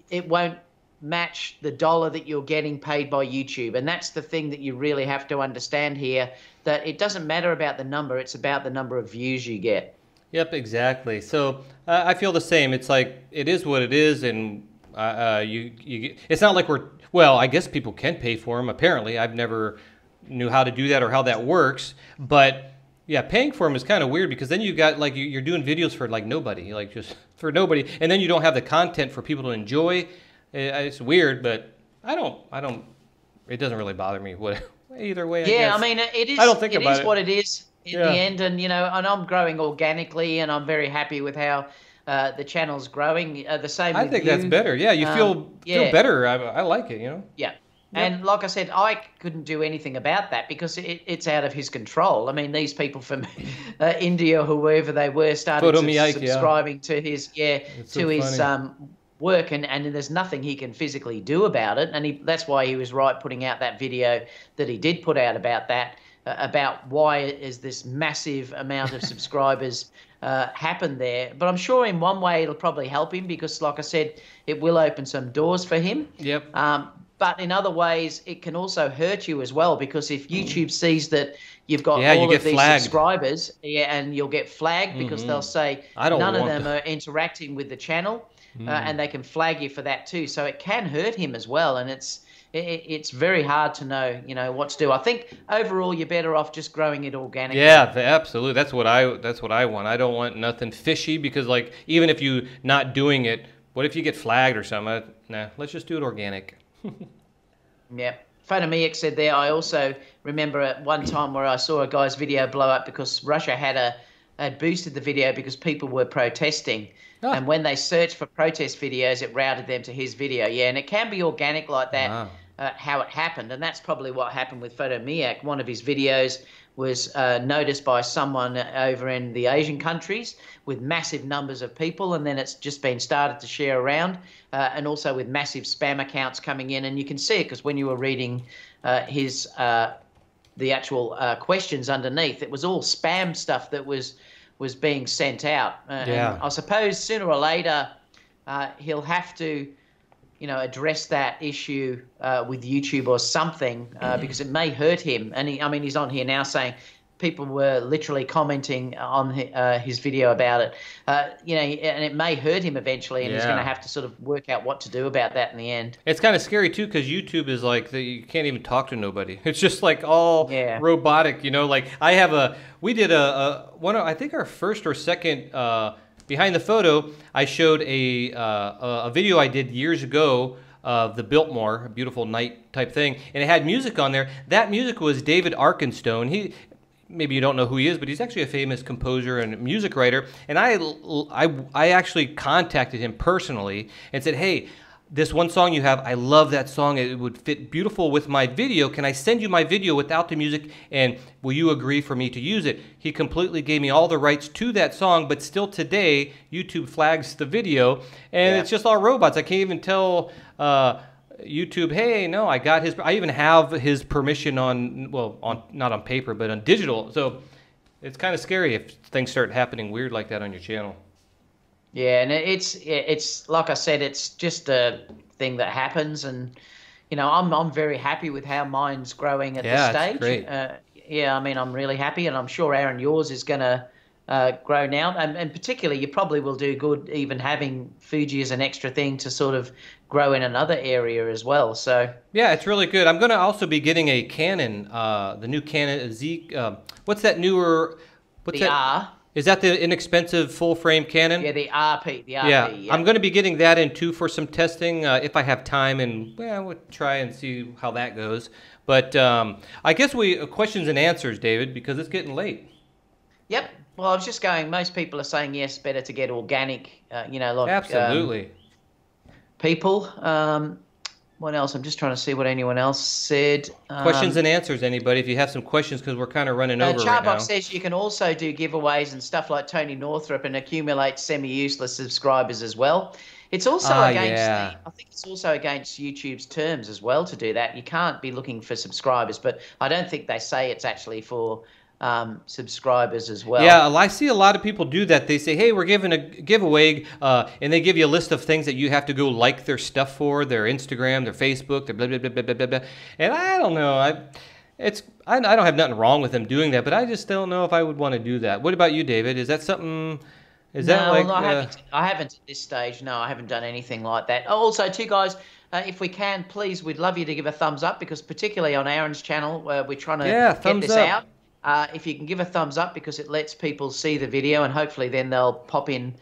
it won't match the dollar that you're getting paid by YouTube. And that's the thing that you really have to understand here, that it doesn't matter about the number, it's about the number of views you get. Yep, exactly. So I feel the same. It's like, it is what it is, and it's not like well, I guess people can pay for them, apparently. I've never knew how to do that or how that works, but yeah, paying for them is kind of weird, because then you got, like, you're doing videos for like nobody, like just for nobody, and then you don't have the content for people to enjoy. It's weird, but I don't. It doesn't really bother me. Either way, I guess. I mean, it is. I don't think about it. It is what it is. in the end. And, you know, and I'm growing organically, and I'm very happy with how the channel's growing. The same I with think you. that's better. Yeah, you feel better. I like it, you know? Yeah. And like I said, I couldn't do anything about that because it's out of his control. I mean, these people from India or whoever they were started subscribing to his work, and there's nothing he can physically do about it. And that's why he was right putting out that video that he did put out about that, about why is this massive amount of subscribers happen there. But I'm sure in one way it'll probably help him because, like I said, it will open some doors for him. Yep. But in other ways, it can also hurt you as well because if YouTube sees that you've got all of these subscribers, and you'll get flagged because they'll say none of them are interacting with the channel, and they can flag you for that too. So it can hurt him as well, and it's very hard to know, you know, what to do. I think overall you're better off just growing it organically. Yeah, absolutely. That's what I want. I don't want nothing fishy because, like, even if you not doing it, what if you get flagged or something? Nah, let's just do it organic. Yeah. Photomix said there, I also remember at one time where I saw a guy's video blow up because Russia had boosted the video because people were protesting. Oh. And when they searched for protest videos, it routed them to his video. Yeah, and it can be organic like that. Wow. How it happened, and that's probably what happened with Photomiak. One of his videos was noticed by someone over in the Asian countries with massive numbers of people, and then it's just been started to share around, and also with massive spam accounts coming in, and you can see it because when you were reading the actual questions underneath, it was all spam stuff that was being sent out. Yeah. And I suppose sooner or later he'll have to, you know, address that issue with YouTube or something because it may hurt him. And I mean, he's on here now saying people were literally commenting on his video about it. You know, and it may hurt him eventually, and he's going to have to sort of work out what to do about that in the end. It's kind of scary too because YouTube is like you can't even talk to nobody. It's just like all robotic, you know. Like we did I think our first or second. Behind the photo, I showed a video I did years ago of the Biltmore, a beautiful night type thing, and it had music on there. That music was David Arkenstone. Maybe you don't know who he is, but he's actually a famous composer and music writer. And I actually contacted him personally and said, hey, this one song you have, I love that song. It would fit beautiful with my video. Can I send you my video without the music, and will you agree for me to use it? He completely gave me all the rights to that song, but still today, YouTube flags the video, and it's just all robots. I can't even tell YouTube, hey, no, I even have his permission not on paper, but on digital. So it's kind of scary if things start happening weird like that on your channel. Yeah, and it's like I said, it's just a thing that happens, and you know, I'm very happy with how mine's growing at this stage. Great. Yeah, I mean, I'm really happy, and I'm sure Aaron, yours is gonna grow now, and particularly you probably will do good even having Fuji as an extra thing to sort of grow in another area as well. So yeah, it's really good. I'm gonna also be getting a Canon, the new Canon Z. What's that newer? What's that? R. Is that the inexpensive full-frame Canon? Yeah, the RP. Yeah, I'm going to be getting that in too for some testing if I have time, and we'll try and see how that goes. But I guess questions and answers, David, because it's getting late. Yep. Well, I was just going. Most people are saying yes, better to get organic. You know, like absolutely. People. What else? I'm just trying to see what anyone else said. Questions and answers, anybody, if you have some questions, because we're kind of running over right now. Charbox says you can also do giveaways and stuff like Tony Northrup and accumulate semi-useless subscribers as well. It's also I think it's also against YouTube's terms as well to do that. You can't be looking for subscribers, but I don't think they say it's actually for subscribers as well. Yeah, I see a lot of people do that. They say, hey, we're giving a giveaway, and they give you a list of things that you have to go like their stuff for, their Instagram, their Facebook, their blah, blah, blah, blah, blah, blah, blah. And I don't know. I don't have nothing wrong with them doing that, but I just don't know if I would want to do that. What about you, David? Is that something... I haven't at this stage. No, I haven't done anything like that. Also, too, guys, if we can, please, we'd love you to give a thumbs up, because particularly on Aaron's channel, we're trying to get this out. If you can give a thumbs up, because it lets people see the video, and hopefully then they'll pop in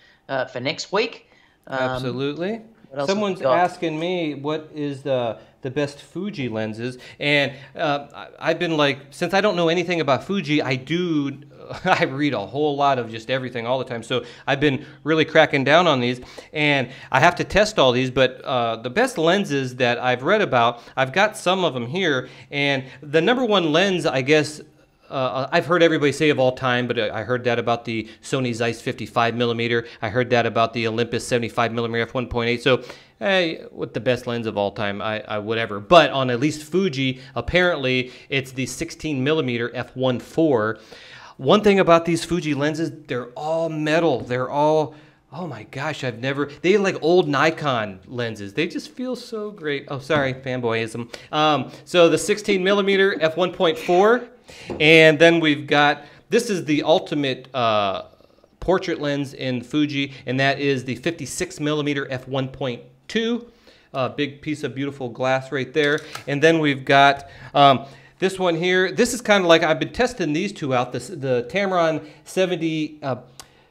for next week. Absolutely. Someone's asking me what is the best Fuji lenses, and I've been like, since I don't know anything about Fuji, I do I read a whole lot of just everything all the time. So I've been really cracking down on these, and I have to test all these. But the best lenses that I've read about, I've got some of them here, and the #1 lens, I guess. I've heard everybody say of all time, but I heard that about the Sony Zeiss 55mm. I heard that about the Olympus 75mm f1.8. So, hey, with the best lens of all time, I whatever. But on at least Fuji, apparently it's the 16mm f1.4. One thing about these Fuji lenses, they're all metal. They're all, oh my gosh, they like old Nikon lenses. They just feel so great. Oh, sorry, fanboyism. So the 16mm f1.4. And then we've got, this is the ultimate portrait lens in Fuji, and that is the 56mm f1.2. Big piece of beautiful glass right there. And then we've got this one here. This is kind of like, I've been testing these two out, the Tamron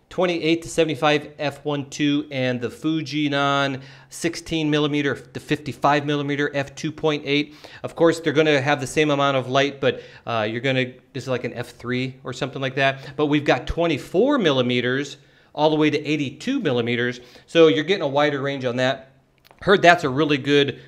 28 to 75 f1.2 and the Fujinon 16mm to 55mm f2.8. Of course, they're going to have the same amount of light, but this is like an f3 or something like that. But we've got 24mm all the way to 82mm, so you're getting a wider range on that. Heard that's a really good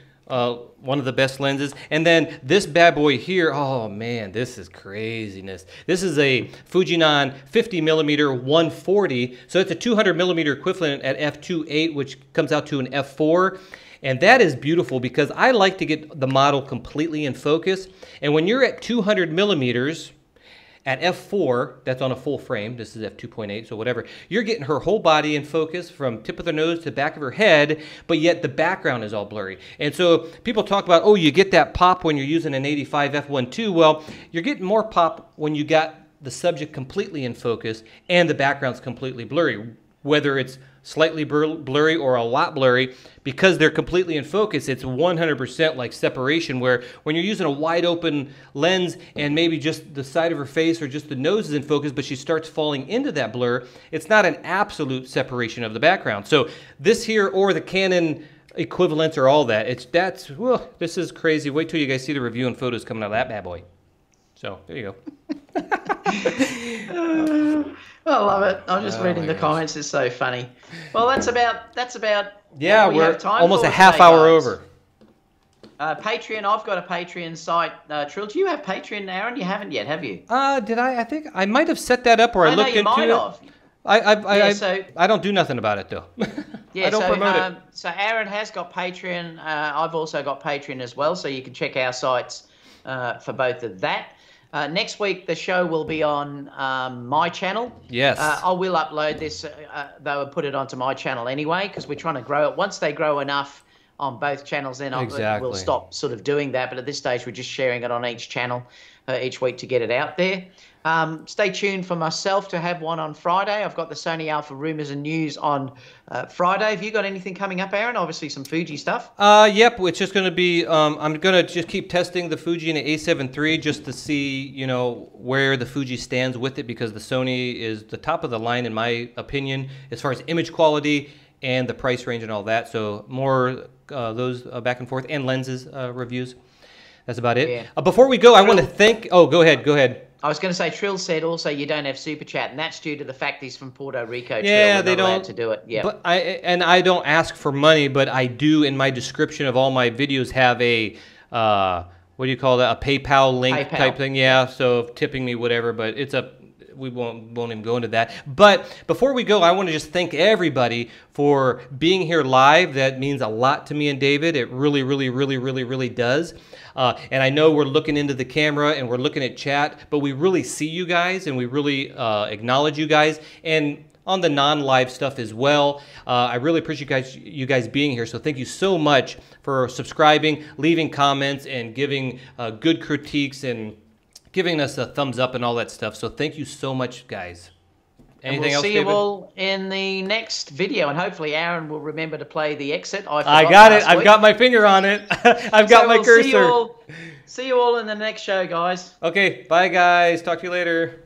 one of the best lenses. And then this bad boy here, oh man, this is craziness. This is a Fujinon 50mm 140, so it's a 200mm equivalent at f2.8, which comes out to an f4. And that is beautiful because I like to get the model completely in focus. And when you're at 200mm at f4, that's on a full frame, this is f2.8, so whatever, you're getting her whole body in focus from tip of the nose to back of her head, but yet the background is all blurry. And so people talk about, oh, you get that pop when you're using an 85 f1.2. Well, you're getting more pop when you got the subject completely in focus and the background's completely blurry. Whether it's slightly blurry or a lot blurry, because they're completely in focus, it's 100% like separation, where when you're using a wide open lens and maybe just the side of her face or just the nose is in focus, but she starts falling into that blur, it's not an absolute separation of the background. So this here, or the Canon equivalents, or all that, this is crazy. Wait till you guys see the review and photos coming out of that bad boy. So there you go. I love it. I'm just reading the comments. It's so funny. Well, that's about. Yeah, we're almost a half hour over. Patreon. I've got a Patreon site. Trill, do you have Patreon, Aaron? You haven't yet, have you? Did I? I think I might have set that up, or I looked into it. I don't do nothing about it though. Yeah, I don't promote it. So Aaron has got Patreon. I've also got Patreon as well, so you can check our sites for both of that. Next week, the show will be on my channel. Yes. I will upload this, though, and put it onto my channel anyway, because we're trying to grow it. Once they grow enough on both channels, then we'll stop sort of doing that. But at this stage, we're just sharing it on each channel each week to get it out there. Stay tuned for myself to have one on Friday. I've got the Sony Alpha Rumors and News on Friday. Have you got anything coming up, Aaron? Obviously some Fuji stuff. Yep, it's just going to be, I'm going to just keep testing the Fuji and the A7 III just to see, you know, where the Fuji stands with it, because the Sony is the top of the line, in my opinion, as far as image quality and the price range and all that. So more those back and forth, and lenses reviews. That's about it. Yeah. Before we go, I want to thank, oh, go ahead. I was going to say, Trill said also you don't have Super Chat, and that's due to the fact he's from Puerto Rico. Yeah, Trill, they don't allowed to do it. Yeah, but I don't ask for money, but I do in my description of all my videos have a what do you call that? A PayPal link type thing. Yeah, so tipping me whatever, but it's a. We won't even go into that. But before we go, I want to just thank everybody for being here live. That means a lot to me and David. It really, really, really, really, really does. And I know we're looking into the camera and we're looking at chat, but we really see you guys and we really acknowledge you guys. And on the non-live stuff as well. I really appreciate you guys being here. So thank you so much for subscribing, leaving comments, and giving good critiques and giving us a thumbs up and all that stuff. So thank you so much, guys. Anything else, David? We'll see you all in the next video, and hopefully Aaron will remember to play the exit. I got it. I've got my finger on it. I've got my cursor. See you all in the next show, guys. Okay, bye, guys. Talk to you later.